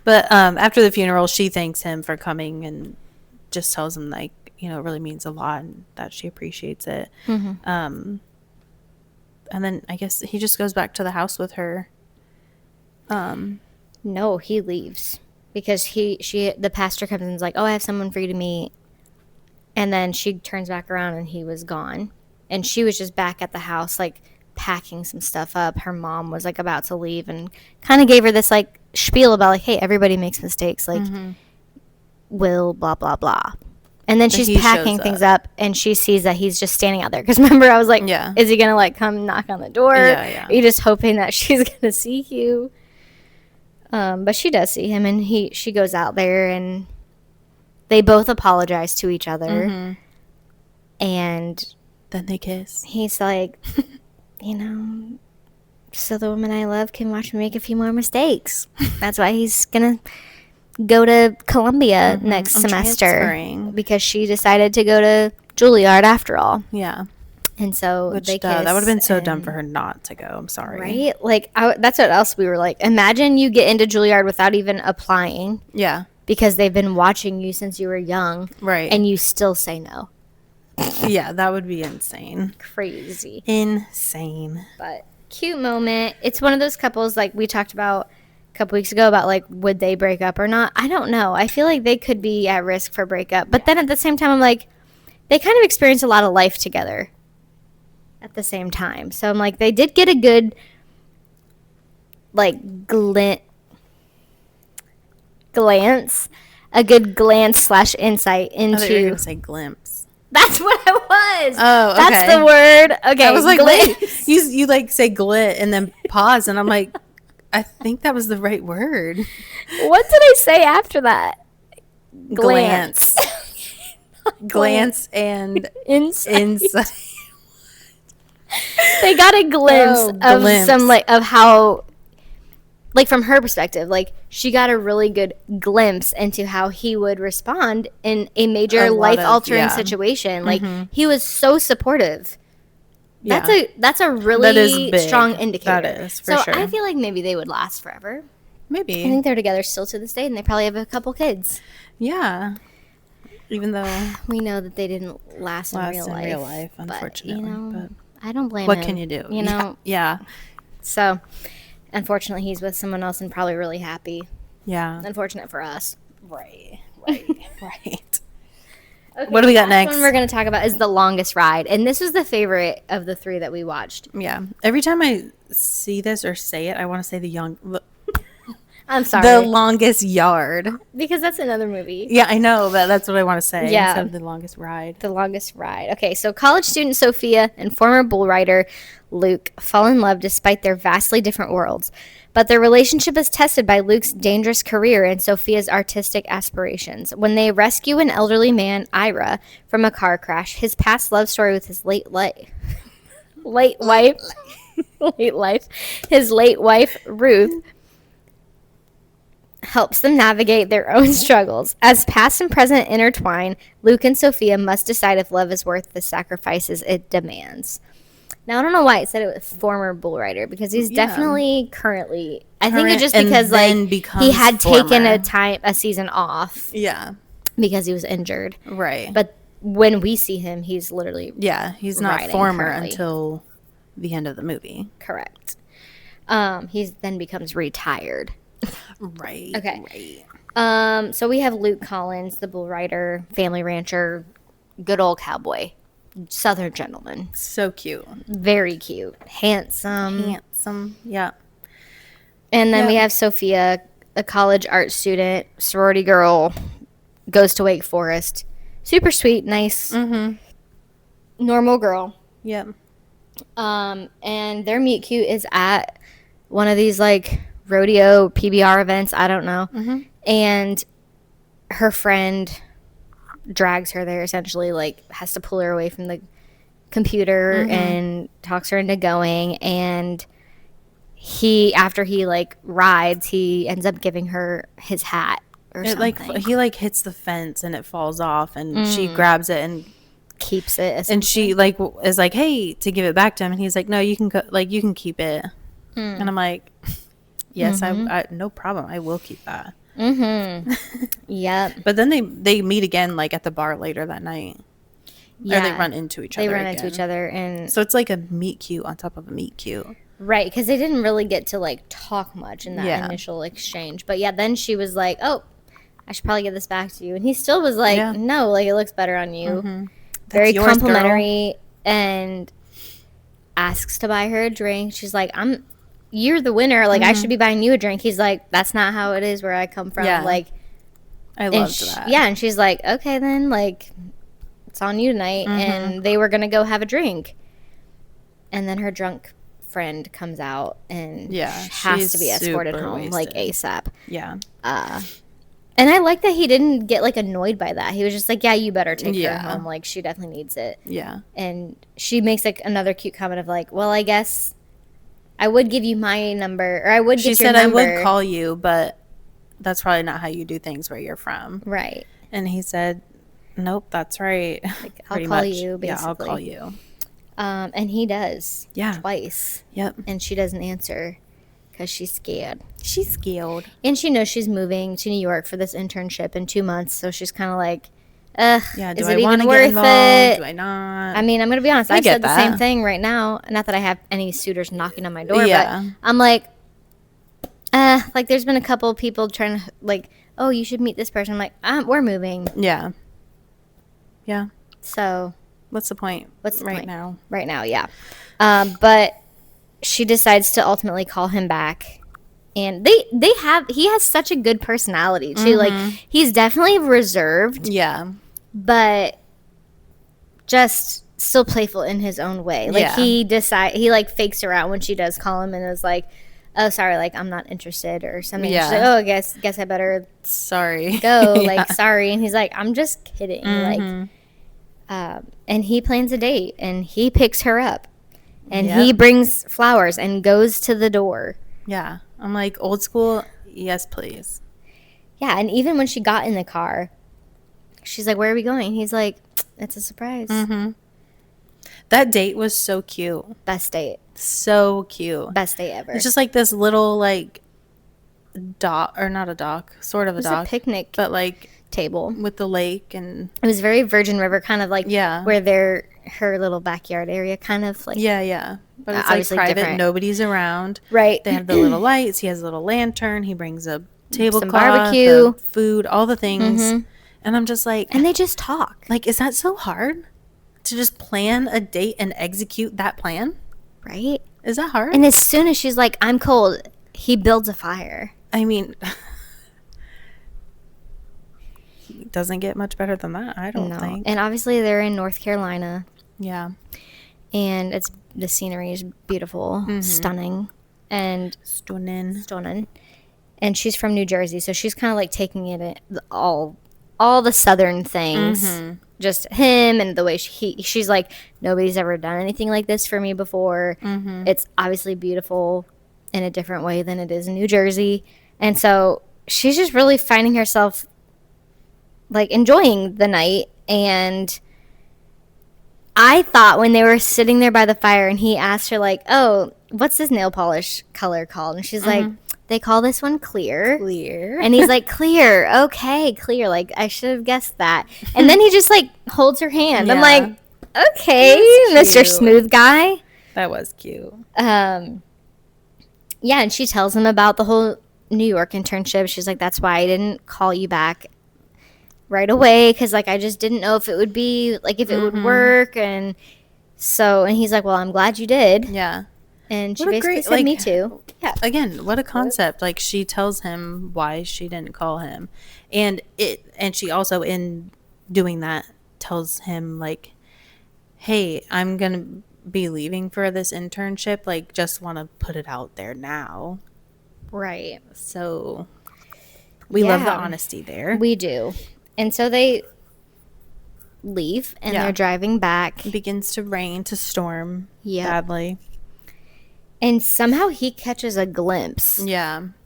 But after the funeral, she thanks him for coming and just tells him, like, you know, it really means a lot and that she appreciates it. And then I guess he just goes back to the house with her. No, he leaves because the pastor comes in and is like, "Oh, I have someone for you to meet." And then she turns back around and he was gone. And she was just back at the house, like, packing some stuff up. Her mom was, like, about to leave and kind of gave her this, like, spiel about, like, hey, everybody makes mistakes. Like, Will, blah, blah, blah. And then she's packing things up, and she sees that he's just standing out there. Because remember, I was like, is he going to, like, come knock on the door? Yeah. Are you just hoping that she's going to see you? But she does see him, and she goes out there, and they both apologize to each other. And then they kiss. He's like, you know, so the woman I love can watch me make a few more mistakes. That's why he's going to go to Columbia next semester because she decided to go to Juilliard after all. Yeah. And so they kiss. That would have been so dumb for her not to go. I'm sorry. Right? Like, that's what else we were like. Imagine you get into Juilliard without even applying. Yeah. Because they've been watching you since you were young. Right. And you still say no. Yeah, that would be insane. Crazy. Insane. But cute moment. It's one of those couples like we talked about a couple weeks ago about, like, would they break up or not? I don't know. I feel like they could be at risk for breakup. But then at the same time, I'm like, they kind of experience a lot of life together at the same time. So I'm like, they did get a good, like, glance, a good glance/insight into. I thought you were going to say glimpse. That's what it was. Oh, okay. That's the word. Okay. I was like, wait, you like say glit and then pause, and I'm like, I think that was the right word. What did I say after that? Glance. Glance and insight. They got a glimpse of some, like, of how, like, from her perspective, like, she got a really good glimpse into how he would respond in a major life-altering situation. Like, he was so supportive. Yeah. That's a really strong indicator. That is, for sure. I feel like maybe they would last forever. Maybe. I think they're together still to this day, and they probably have a couple kids. Yeah. Even though we know that they didn't last in real life, unfortunately. But, you know, I don't blame him. What can you do? You know? Yeah. So, unfortunately, he's with someone else and probably really happy. Yeah. Unfortunate for us. Right. Okay, what do we got next? The one we're going to talk about is The Longest Ride. And this was the favorite of the three that we watched. Yeah. Every time I see this or say it, I want to say I'm sorry. The Longest Yard. Because that's another movie. Yeah, I know, but that's what I want to say. Yeah. Instead of The Longest Ride. The Longest Ride. Okay, so college student Sophia and former bull rider Luke fall in love despite their vastly different worlds. But their relationship is tested by Luke's dangerous career and Sophia's artistic aspirations. When they rescue an elderly man, Ira, from a car crash, his past love story with his late wife, Ruth, helps them navigate their own struggles. As past and present intertwine, Luke and Sophia must decide if love is worth the sacrifices it demands. Now, I don't know why it said it was former bull rider, because he's definitely currently. I think it's just because, like, he had taken a season off. Yeah. Because he was injured. Right. But when we see him, he's literally he's not former until the end of the movie. Correct. He then becomes retired. Right. Okay. Right. So we have Luke Collins, the bull rider, family rancher, good old cowboy. Southern gentleman. So cute. Very cute. Handsome. Yeah. And then we have Sophia, a college art student, sorority girl, goes to Wake Forest. Super sweet, nice. Mm-hmm. normal girl. Yep. And their meet cute is at one of these like rodeo PBR events. I don't know. Mm-hmm. And her friend drags her there, essentially, like has to pull her away from the computer and talks her into going. And after he like rides, he ends up giving her his hat or something. He like hits the fence and it falls off, and she grabs it and keeps it, and she like is like, hey, to give it back to him, and he's like, no, you can go, like you can keep it. And I'm like, yes, I no problem, I will keep that. Yep. But then they meet again like at the bar later that night. Or they run into each other. Into each other, and so it's like a meet cute on top of a meet cute. Right, because they didn't really get to like talk much in that initial exchange. But yeah, then she was like, oh, I should probably give this back to you. And he still was like, no, like it looks better on you. Very complimentary, and asks to buy her a drink. She's like, you're the winner. Like, I should be buying you a drink. He's like, that's not how it is where I come from. Yeah. Like, I loved that. Yeah, and she's like, okay, then, like, it's on you tonight. And they were going to go have a drink. And then her drunk friend comes out and has to be escorted home, wasted. Like, ASAP. Yeah. And I like that he didn't get, like, annoyed by that. He was just like, yeah, you better take her home. Like, she definitely needs it. Yeah. And she makes, like, another cute comment of, like, well, I guess I would give you my number, or I would get your number. She said, I would call you, but that's probably not how you do things where you're from. Right. And he said, nope, that's right. Like, I'll call you, basically. Yeah, I'll call you. And he does. Yeah. Twice. Yep. And she doesn't answer because she's scared. She's scared. And she knows she's moving to New York for this internship in 2 months, so she's kind of like, is it even worth it? Do I not? I mean, I'm going to be honest. I said the same thing right now. Not that I have any suitors knocking on my door, but I'm like, there's been a couple of people trying to, like, oh, you should meet this person. I'm like, we're moving. Yeah. Yeah. So. What's the point? Right now? Right now, yeah. But she decides to ultimately call him back. And he has such a good personality, too. Like, he's definitely reserved. Yeah. But just still playful in his own way. Like, he like fakes her out when she does call him and is like, oh, sorry, like, I'm not interested or something. Yeah. She's like, oh, I guess I better go. Like, sorry. And he's like, I'm just kidding. Like, and he plans a date and he picks her up and he brings flowers and goes to the door. Yeah. I'm like, old school, yes, please. Yeah, and even when she got in the car, she's like, where are we going? He's like, it's a surprise. That date was so cute. Best date. So cute. Best date ever. It's just like this little, like, dock, or not a dock, sort of a dock. A picnic. But, like, table. With the lake and... It was very Virgin River, kind of like where her little backyard area, kind of like... Yeah. But it's like private. Different. Nobody's around. Right. They have the little lights. He has a little lantern. He brings a tablecloth, barbecue, food, all the things. And I'm just like... And they just talk. Like, is that so hard? To just plan a date and execute that plan? Right? Is that hard? And as soon as she's like, I'm cold, he builds a fire. I mean... It doesn't get much better than that, I don't think. And obviously they're in North Carolina. Yeah. And the scenery is beautiful, stunning, and stunning. And she's from New Jersey, so she's kind of like taking it all the southern things. Just him and the way she's like, nobody's ever done anything like this for me before. It's obviously beautiful in a different way than it is in New Jersey. And so she's just really finding herself like enjoying the night. And I thought when they were sitting there by the fire and he asked her like, oh, what's this nail polish color called? And she's like, they call this one clear. And he's like, clear. Okay, clear. Like, I should have guessed that. And then he just like holds her hand. I'm like, okay, Mr. Smooth Guy. That was cute. Yeah, and she tells him about the whole New York internship. She's like, that's why I didn't call you back right away, because like I just didn't know if it would be like if it would work. And so, and he's like, well, I'm glad you did. Yeah. And she basically said, me too. Yeah. Again, what a concept. Like, she tells him why she didn't call him. And she also, in doing that, tells him, like, hey, I'm going to be leaving for this internship. Like, just want to put it out there now. Right. So we love the honesty there. We do. And so they leave and they're driving back. It begins to rain, to storm badly. And somehow he catches a glimpse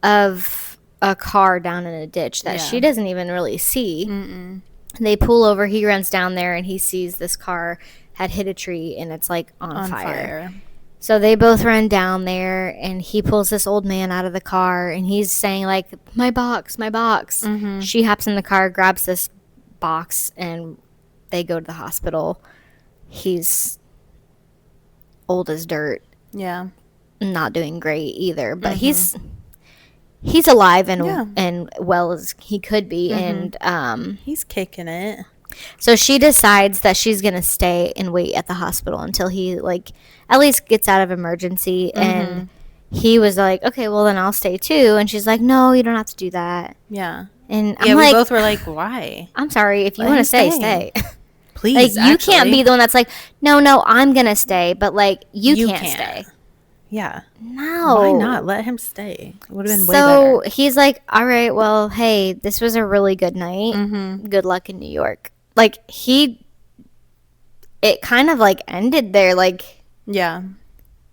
of a car down in a ditch that she doesn't even really see. They pull over, he runs down there, and he sees this car had hit a tree and it's like on fire. So they both run down there, and he pulls this old man out of the car, and he's saying, like, my box, my box. She hops in the car, grabs this box, and they go to the hospital. He's old as dirt. Yeah. Not doing great either, but he's alive and well as he could be, and he's kicking it. So she decides that she's gonna stay and wait at the hospital until he like at least gets out of emergency. And he was like, okay, well then I'll stay too. And she's like, no, you don't have to do that. Yeah. And I'm like, we both were like, why? I'm sorry, if you want to stay. Please. Like, you can't be the one that's like, no, I'm gonna stay, but like you can't stay. Yeah. No. Why not? Let him stay. It would have been way better. So he's like, all right, well, hey, this was a really good night. Good luck in New York. Like, it kind of like ended there. Like, yeah.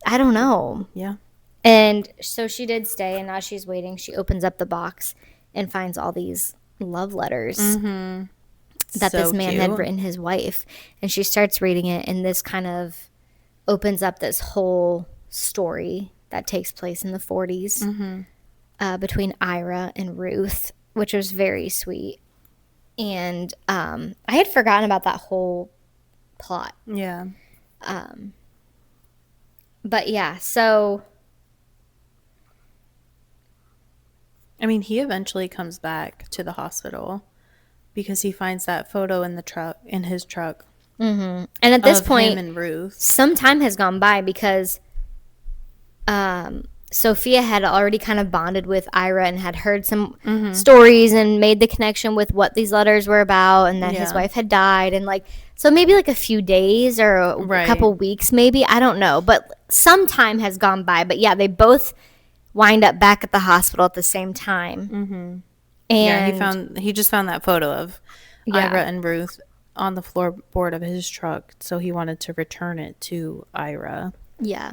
I don't know. Yeah. And so she did stay, and now she's waiting. She opens up the box and finds all these love letters that this man had written his wife. And she starts reading it, and this kind of opens up this whole story that takes place in the 40s between Ira and Ruth, which was very sweet. And I had forgotten about that whole plot. Yeah. But yeah, so I mean, he eventually comes back to the hospital because he finds that photo in his truck. And at this point, him and Ruth. Some time has gone by because Sophia had already kind of bonded with Ira and had heard some stories and made the connection with what these letters were about, and that his wife had died, and like, so maybe like a few days or a couple weeks, maybe, I don't know, but some time has gone by. But yeah, they both wind up back at the hospital at the same time. And he just found that photo of Ira and Ruth on the floorboard of his truck, so he wanted to return it to Ira. Yeah.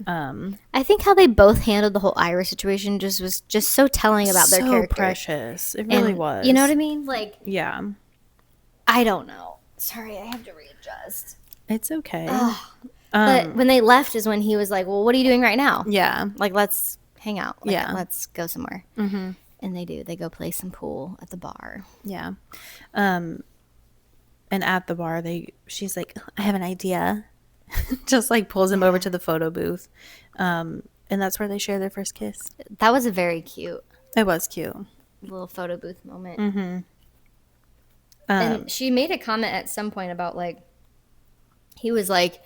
I think how they both handled the whole Ira situation was just so telling about their character. So precious. It really was. You know what I mean? Like, yeah. I don't know. Sorry, I have to readjust. It's okay. But when they left is when he was like, well, what are you doing right now? Yeah. Like, let's hang out. Like, yeah. Let's go somewhere. And they do. They go play some pool at the bar. Yeah. And at the bar, she's like, I have an idea. Just like pulls him over to the photo booth. And that's where they share their first kiss. That was a very cute. It was cute. Little photo booth moment. And she made a comment at some point about like, he was like,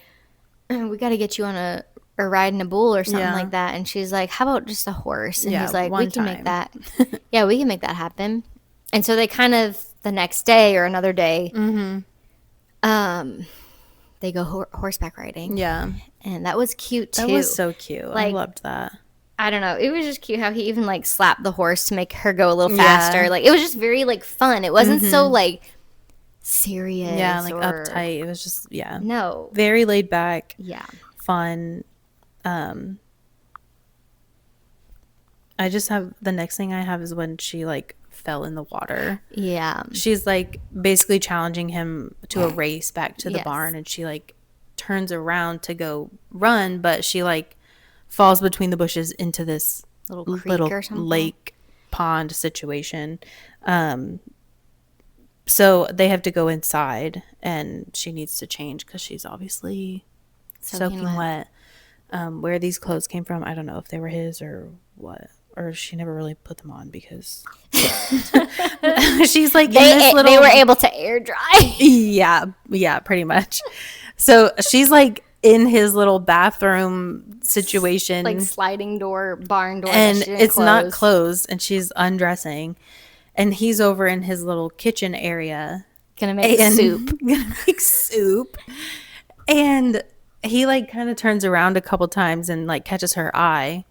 we got to get you on a ride in a bull or something like that. And she's like, how about just a horse? And he's like, we can make that. Yeah, we can make that happen. And so they kind of, the next day or another day, they go horseback riding. Yeah. And that was cute, too. That was so cute. Like, I loved that. I don't know. It was just cute how he even, like, slapped the horse to make her go a little faster. Like, it was just very, like, fun. It wasn't so, like, serious. Yeah, like, uptight. It was just, No. very laid back. Yeah. Fun. I just have, the next thing I have is when she, like, fell in the water. Yeah. She's like basically challenging him to a race back to the barn, and she like turns around to go run, but she like falls between the bushes into this little lake pond situation. So they have to go inside, and she needs to change because she's obviously soaking wet. Where these clothes came from, I don't know if they were his or what. Or she never really put them on because she's like they were able to air dry. yeah, pretty much. So she's like in his little bathroom situation, like sliding door, barn door, and it's not closed, and she's undressing, and he's over in his little kitchen area gonna make soup. And he like kind of turns around a couple times and like catches her eye,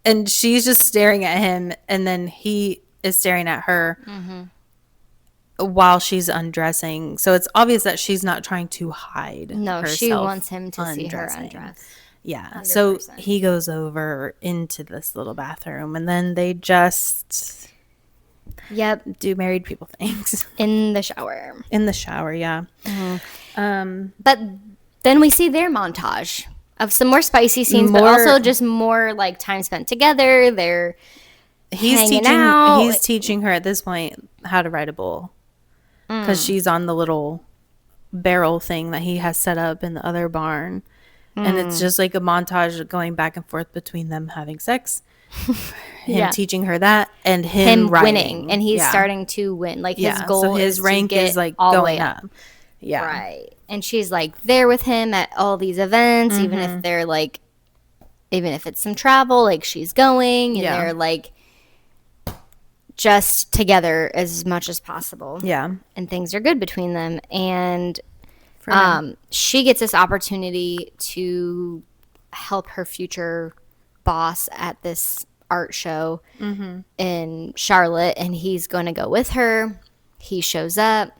and she's just staring at him, and then he is staring at her while she's undressing. So it's obvious that she's not trying to hide. No, herself she wants him to see her undressing. undress. Yeah. 100%. So he goes over into this little bathroom, and then they just do married people things in the shower. In the shower, yeah. But then we see their montage of some more spicy scenes, but also just more like time spent together. He's teaching her at this point how to ride a bull, because she's on the little barrel thing that he has set up in the other barn. And it's just like a montage of going back and forth between them having sex, him teaching her that, and him winning, and he's starting to win. Like his goal, so his rank is like going up. Yeah, right. And she's like there with him at all these events, even if they're like, even if it's some travel, like she's going, and they're like just together as much as possible. Yeah, and things are good between them, and. She gets this opportunity to help her future boss at this art show in Charlotte, and he's going to go with her. He shows up.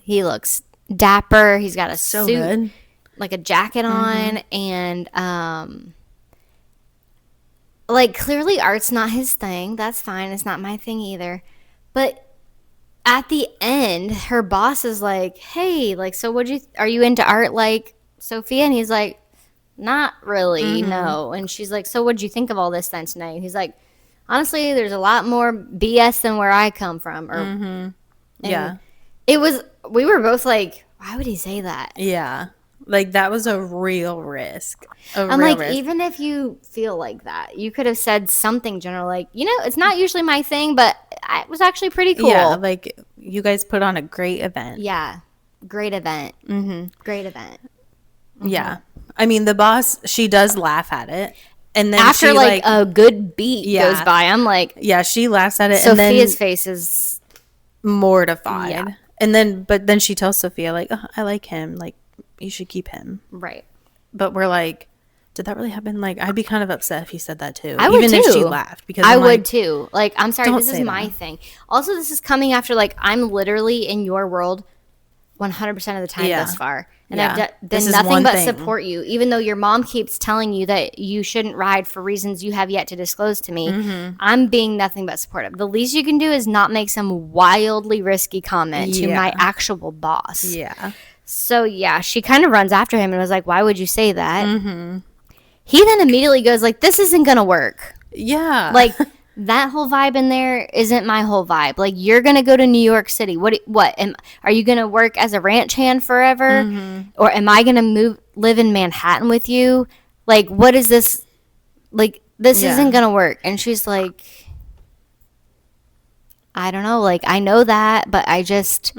He looks dapper. He's got a suit, like a jacket on, and like clearly art's not his thing. That's fine. It's not my thing either. But at the end, her boss is like, hey, like, so are you into art like Sophia? And he's like, not really, no. And she's like, so what'd you think of all this then tonight? And he's like, honestly, there's a lot more BS than where I come from. We were both like, why would he say that? Yeah. Like, that was a real risk. Even if you feel like that, you could have said something general, like, it's not usually my thing, but it was actually pretty cool. Yeah, like, you guys put on a great event. Yeah, great event. Great event. Yeah. I mean, the boss, she does laugh at it. And then after, like a good beat goes by, I'm like... Yeah, she laughs at it. Sophia's face is... mortified. Yeah. But then she tells Sophia, like, oh, I like him. Like, you should keep him. Right. But we're like, did that really happen? Like, I'd be kind of upset if he said that too. I would even too. If she laughed. Because I would too. Like, I'm sorry, this is my that. thing. Also, this is coming after, like, I'm literally in your world 100% of the time thus far. And I've done nothing but support you. Even though your mom keeps telling you that you shouldn't ride for reasons you have yet to disclose to me, I'm being nothing but supportive. The least you can do is not make some wildly risky comment to my actual boss. Yeah. So, yeah, she kind of runs after him and was like, why would you say that? He then immediately goes like, this isn't going to work. Yeah. Like, that whole vibe in there isn't my whole vibe. Like, you're going to go to New York City. Are you going to work as a ranch hand forever? Or am I going to live in Manhattan with you? Like, what is this? Like, this isn't going to work. And she's like, I don't know. Like, I know that, but I just...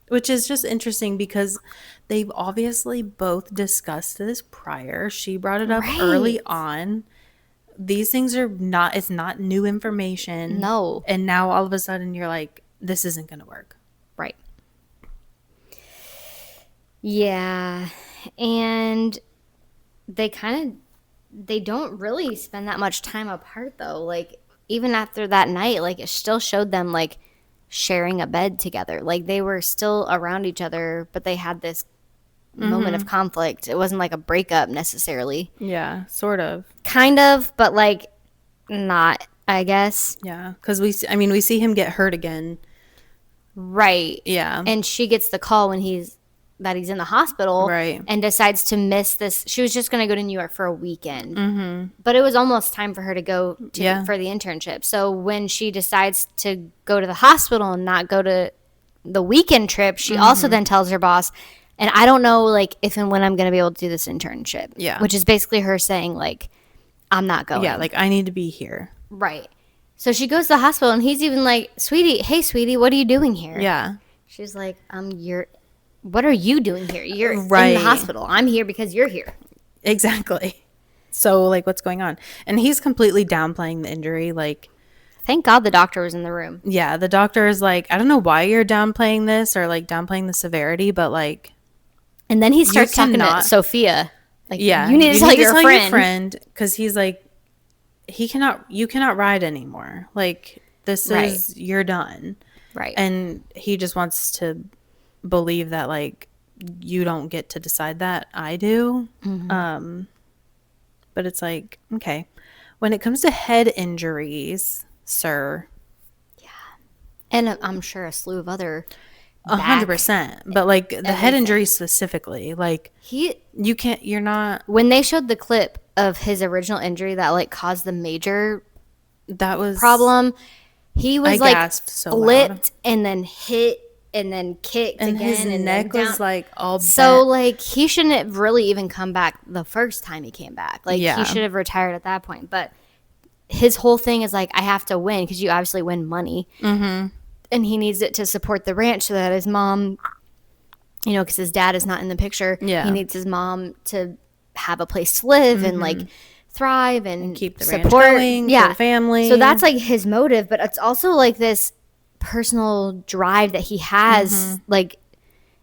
Which is just interesting because they've obviously both discussed this prior. She brought it up early on. These things it's not new information. No. And now all of a sudden you're like, this isn't going to work. Right. Yeah. And they don't really spend that much time apart though. Like, even after that night, like, it still showed them, like, sharing a bed together. Like, they were still around each other, but they had this moment of conflict. It wasn't like a breakup necessarily. Yeah, sort of. Kind of, but like not, I guess. Yeah, because we see him get hurt again. Right. Yeah. And she gets the call when he's in the hospital. Right. And decides to miss this. She was just going to go to New York for a weekend. But it was almost time for her to go for the internship. So when she decides to go to the hospital and not go to the weekend trip, she also then tells her boss, and I don't know, like, if and when I'm going to be able to do this internship. Yeah. Which is basically her saying, like, I'm not going. Yeah, like, I need to be here. Right. So she goes to the hospital, and he's even like, hey, sweetie, what are you doing here? Yeah. She's like, what are you doing here? You're in the hospital. I'm here because you're here. Exactly. So, like, what's going on? And he's completely downplaying the injury, like... Thank God the doctor was in the room. Yeah, the doctor is like, I don't know why you're downplaying this or, like, downplaying the severity, but, like... And then he starts talking to Sophia. Like, yeah, you need to tell your friend. Because he's like, you cannot ride anymore. Like, this is, you're done. Right. And he just wants to believe that, like, you don't get to decide that. I do. Mm-hmm. But it's like, okay. When it comes to head injuries, sir. Yeah. And I'm sure a slew of other 100%. But, like, the head injury specifically, like, you're not. When they showed the clip of his original injury that, like, caused the major problem, he was, like, flipped and then hit and then kicked and again. His neck was, like, all bent. So, like, he shouldn't have really even come back the first time he came back. Like, he should have retired at that point. But his whole thing is, like, I have to win because you obviously win money. Mm-hmm. And he needs it to support the ranch so that his mom, you know, because his dad is not in the picture. Yeah. He needs his mom to have a place to live and, like, thrive and keep the support. Ranch going for the family. So that's, like, his motive. But it's also, like, this personal drive that he has, like,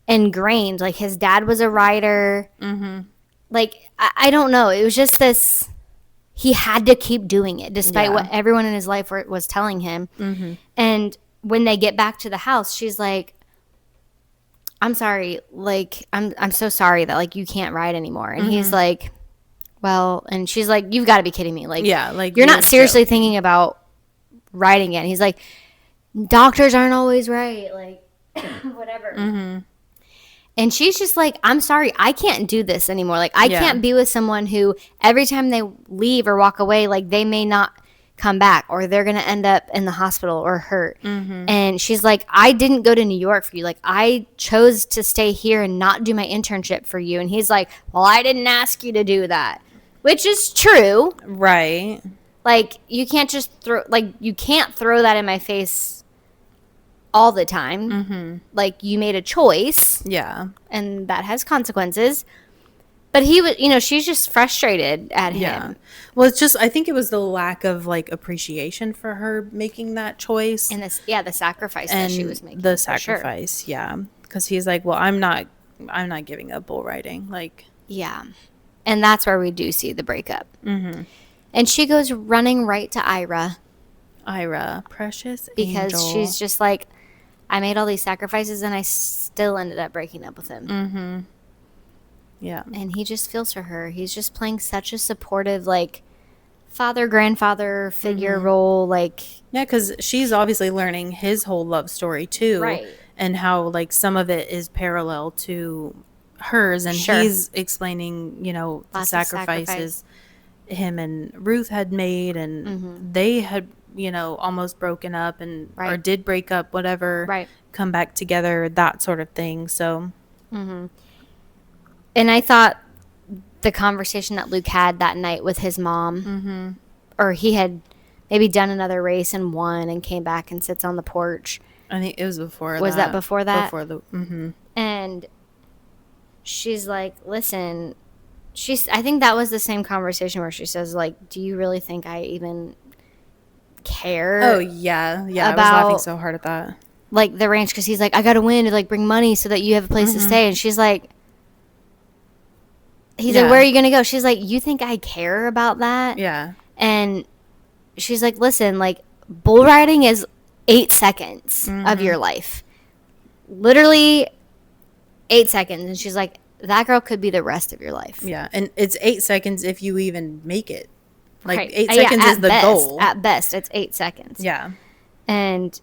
ingrained. Like, his dad was a writer. Like, I don't know. It was just this, he had to keep doing it despite what everyone in his life was telling him. And when they get back to the house, she's like, I'm sorry, like, I'm so sorry that, like, you can't ride anymore. And he's like, well, and she's like, you've got to be kidding me. Like, like, you're not seriously thinking about riding again. He's like, doctors aren't always right, like, whatever. And she's just like, I'm sorry, I can't do this anymore. Like, I can't be with someone who every time they leave or walk away, like, they may not come back or they're going to end up in the hospital or hurt. And she's like, I didn't go to New York for you. Like, I chose to stay here and not do my internship for you. And he's like, well, I didn't ask you to do that, which is true. Right. Like, you can't just you can't throw that in my face all the time. Like, you made a choice. Yeah. And that has consequences. But he was, you know, she's just frustrated at him. Well, it's just, I think it was the lack of, like, appreciation for her making that choice. And this, the sacrifice that she was making. The sacrifice, because he's like, well, I'm not giving up bull riding. Like, yeah. And that's where we do see the breakup. And she goes running right to Ira, precious because angel. She's just like, I made all these sacrifices and I still ended up breaking up with him. Yeah. And he just feels for her. He's just playing such a supportive, like, father, grandfather figure role. Like, yeah, because she's obviously learning his whole love story too. Right. And how, like, some of it is parallel to hers. And he's explaining, you know, the sacrifices him and Ruth had made. And they had, you know, almost broken up and or did break up, whatever. Come back together, that sort of thing. So. And I thought the conversation that Luke had that night with his mom, or he had maybe done another race and won and came back and sits on the porch. I think it was before that. Was that before that? Before the, And she's like, listen, I think that was the same conversation where she says, like, do you really think I even care? Oh, yeah. Yeah, about, I was laughing so hard at that. Like, the ranch, because he's like, I got to win to, like, bring money so that you have a place to stay. And she's like, he's like, where are you going to go? She's like, you think I care about that? Yeah. And she's like, listen, like, bull riding is 8 seconds of your life. Literally 8 seconds. And she's like, that girl could be the rest of your life. Yeah. And it's 8 seconds if you even make it. Like, 8 seconds is the goal. At best, it's 8 seconds. Yeah. And,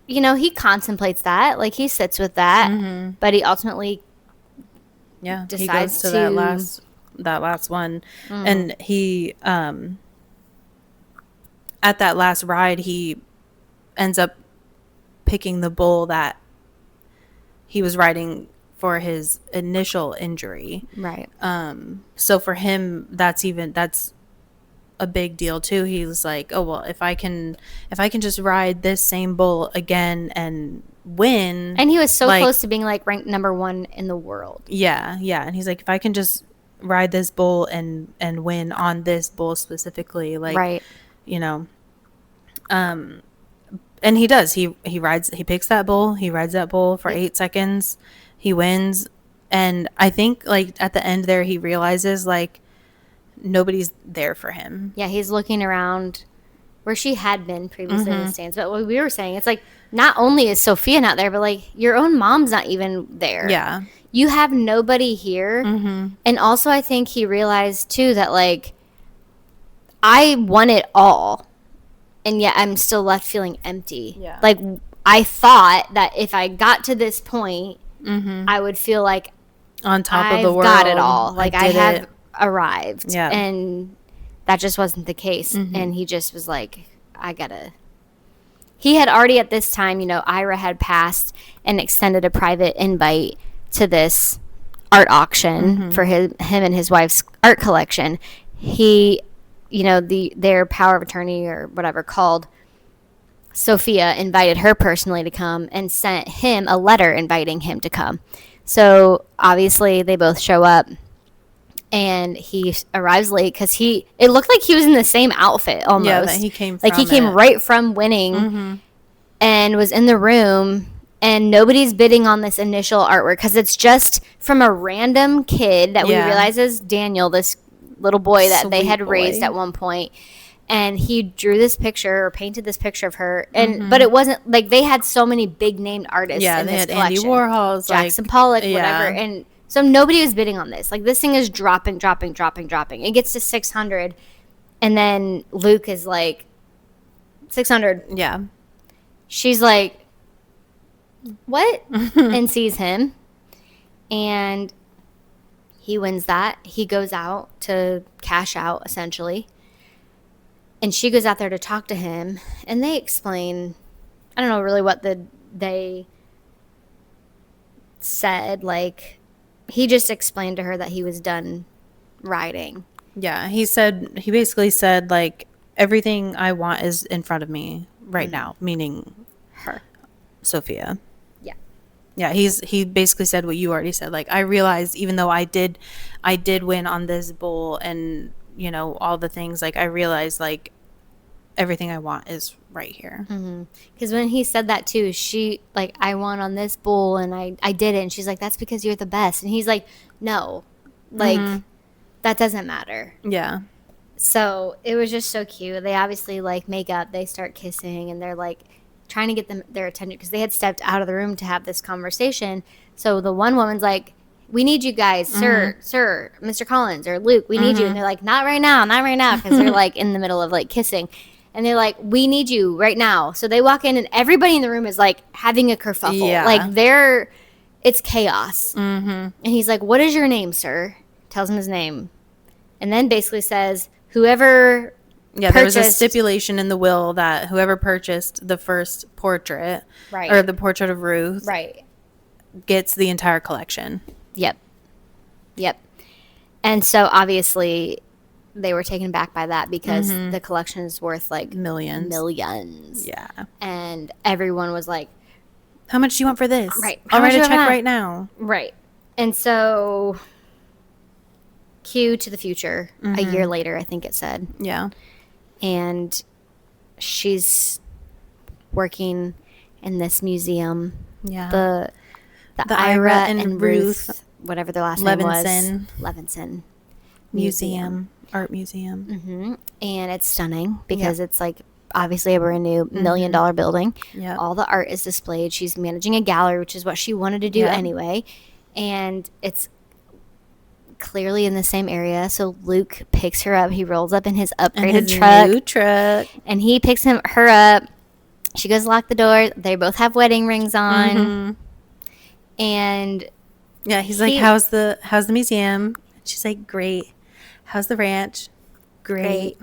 you know, he contemplates that. Like, he sits with that. But he ultimately decides he goes to that last one. And he at that last ride, he ends up picking the bull that he was riding for his initial injury. Right. So for him, that's a big deal too. He was like, oh, well, if I can just ride this same bull again and win. And he was so close to being, like, ranked number 1 in the world. Yeah. And he's like, if I can just ride this bull and win on this bull specifically, like, you know, and he does. He picks that bull. He rides that bull for 8 seconds. He wins. And I think, like, at the end there, he realizes, like, nobody's there for him. Yeah, he's looking around where she had been previously in the stands. But what we were saying, it's like, not only is Sophia not there, but, like, your own mom's not even there. Yeah. You have nobody here. And also, I think he realized, too, that, like, I won it all. And yet I'm still left feeling empty. Yeah. Like, I thought that if I got to this point, I would feel like on top of the world. I've got it all. Like, I have arrived. Yeah. And that just wasn't the case. And he just was like, he had already at this time, you know, Ira had passed and extended a private invite to this art auction for him and his wife's art collection. He, you know, their power of attorney or whatever called Sophia, invited her personally to come and sent him a letter inviting him to come. So obviously they both show up, and he arrives late because it looked like he was in the same outfit almost. Yeah, that he came from. Like, he came right from winning and was in the room, and nobody's bidding on this initial artwork because it's just from a random kid that we realize is Daniel, this little boy that they had raised at one point. And he drew this picture or painted this picture of her. And but it wasn't like they had so many big named artists in this collection. Andy Warhol's, Jackson Pollock, whatever. And so nobody was bidding on this. Like, this thing is dropping. It gets to 600, and then Luke is like, 600. Yeah. She's like, what? And sees him, and he wins that. He goes out to cash out, essentially, and she goes out there to talk to him, and they explain, I don't know really what they said, like, he just explained to her that he was done riding. Yeah, he basically said, like, everything I want is in front of me right now, meaning her, Sophia. Yeah. Yeah, he basically said what you already said. Like, I realized even though I did win on this bull and, you know, all the things, like, I realized, like, everything I want is right here. Because when he said that too, she, like, I won on this bull and I did it, and she's like, that's because you're the best. And he's like, no, like, that doesn't matter. Yeah. So it was just so cute. They obviously, like, make up, they start kissing, and they're like trying to get their attention because they had stepped out of the room to have this conversation. So the one woman's like, we need you guys, sir, Mr. Collins or Luke, we need you. And they're like, not right now, because they're like in the middle of like kissing. And they're like, we need you right now. So they walk in, and everybody in the room is like having a kerfuffle. Yeah. Like, it's chaos. And he's like, what is your name, sir? Tells him his name. And then basically says, whoever there was a stipulation in the will that whoever purchased the first portrait, or the portrait of Ruth, gets the entire collection. Yep. And so obviously they were taken back by that because the collection is worth like millions. Yeah. And everyone was like, how much do you want for this? Right. I'll write a check right now. Right. And so cue to the future, a year later, I think it said. Yeah. And she's working in this museum. Yeah. The Ira and Ruth, whatever their last name was. Levinson Museum. Art museum. And it's stunning because it's like obviously a brand new $1 million building. Yeah. All the art is displayed. She's managing a gallery, which is what she wanted to do anyway. And it's clearly in the same area. So Luke picks her up. He rolls up in his upgraded new truck. And he picks her up. She goes to lock the door. They both have wedding rings on. And yeah, he's like, how's the museum? She's like, great. How's the ranch? Great.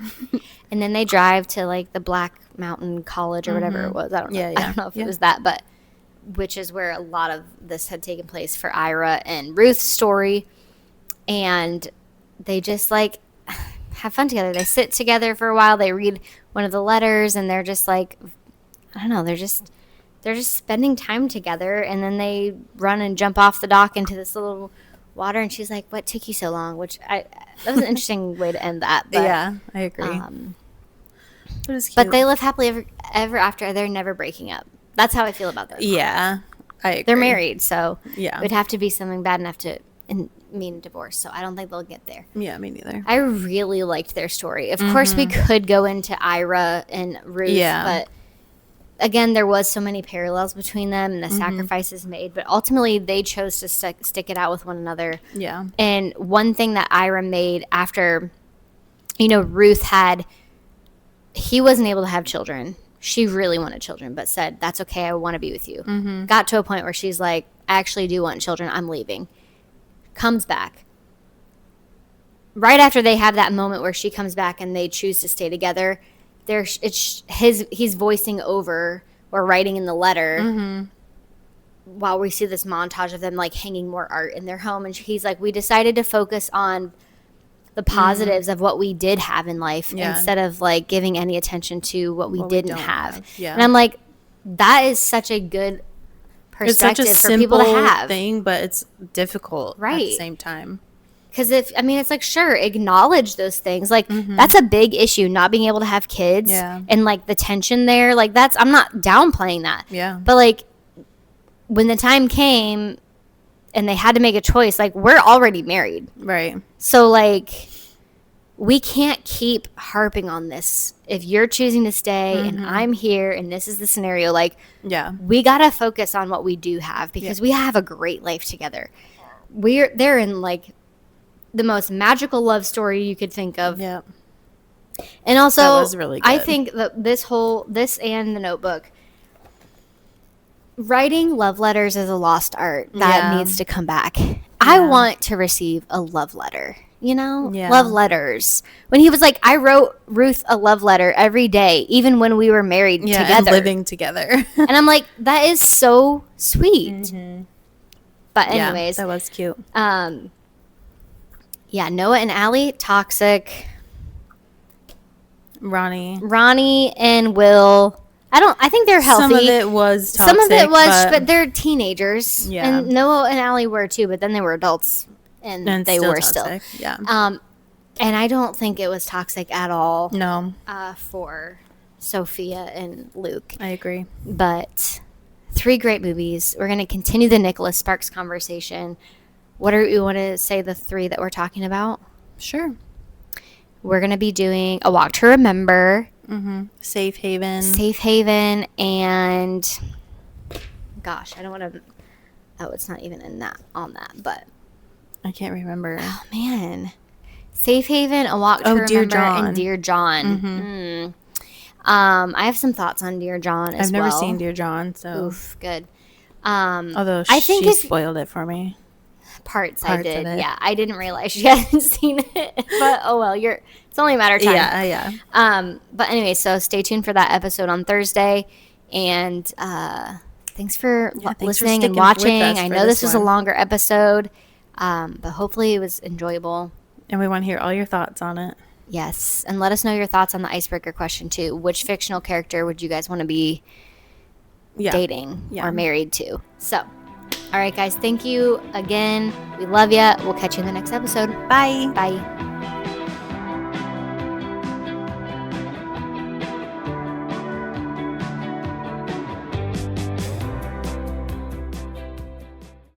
And then they drive to like the Black Mountain College or whatever it was. I don't know. I don't know if it was that, but which is where a lot of this had taken place for Ira and Ruth's story. And they just like have fun together. They sit together for a while. They read one of the letters, and they're just like, I don't know, they're just spending time together. And then they run and jump off the dock into this little water, and she's like, what took you so long? Which that was an interesting way to end that. But, yeah, I agree. But they live happily ever after. They're never breaking up. That's how I feel about this. Yeah. I agree. They're married, so yeah, it would have to be something bad enough to mean divorce. So I don't think they'll get there. Yeah, me neither. I really liked their story. Of course, we could go into Ira and Ruth, but again, there was so many parallels between them and the sacrifices made. But ultimately, they chose to stick it out with one another. Yeah. And one thing that Ira made after, Ruth he wasn't able to have children. She really wanted children, but said, that's okay, I want to be with you. Got to a point where she's like, I actually do want children, I'm leaving. Comes back. Right after they have that moment where she comes back and they choose to stay together, he's voicing over or writing in the letter while we see this montage of them like hanging more art in their home. And he's like, we decided to focus on the positives of what we did have in life instead of like giving any attention to what we didn't have. Yeah. And I'm like, that is such a good perspective for people to have. Thing, but it's difficult at the same time. Because it's like, sure, acknowledge those things. Like, that's a big issue, not being able to have kids and like the tension there. Like, I'm not downplaying that. Yeah. But like, when the time came and they had to make a choice, like, we're already married. Right. So like, we can't keep harping on this. If you're choosing to stay and I'm here and this is the scenario, like, we got to focus on what we do have because we have a great life together. They're in like the most magical love story you could think of. Yeah. And also, that was really good. I think that this and The Notebook, writing love letters is a lost art that needs to come back. Yeah. I want to receive a love letter, love letters. When he was like, I wrote Ruth a love letter every day, even when we were married together. And living together. And I'm like, that is so sweet. But anyways. That was cute. Yeah, Noah and Allie, toxic. Ronnie and Will, I think they're healthy. Some of it was toxic. But they're teenagers. Yeah. And Noah and Allie were too, but then they were adults and they were toxic. Still. Yeah. And I don't think it was toxic at all. No. For Sophia and Luke. I agree. But 3 great movies. We're going to continue the Nicholas Sparks conversation. What do you want to say the 3 that we're talking about? Sure. We're going to be doing A Walk to Remember. Safe Haven. And gosh, I don't want to. Oh, it's not even on that, but I can't remember. Oh man, Safe Haven, A Walk to Remember, Dear John. and Dear John. I have some thoughts on Dear John as well. I've never seen Dear John, so oof, good. Although she spoiled it for me. Parts I did. Yeah, I didn't realize she hadn't seen it, but oh well, it's only a matter of time. Yeah. But anyway, so stay tuned for that episode on Thursday, and thanks for listening and watching. I know this was a longer episode, but hopefully it was enjoyable. And we want to hear all your thoughts on it. Yes, and let us know your thoughts on the icebreaker question too. Which fictional character would you guys want to be dating or married to? So. All right, guys. Thank you again. We love you. We'll catch you in the next episode. Bye. Bye.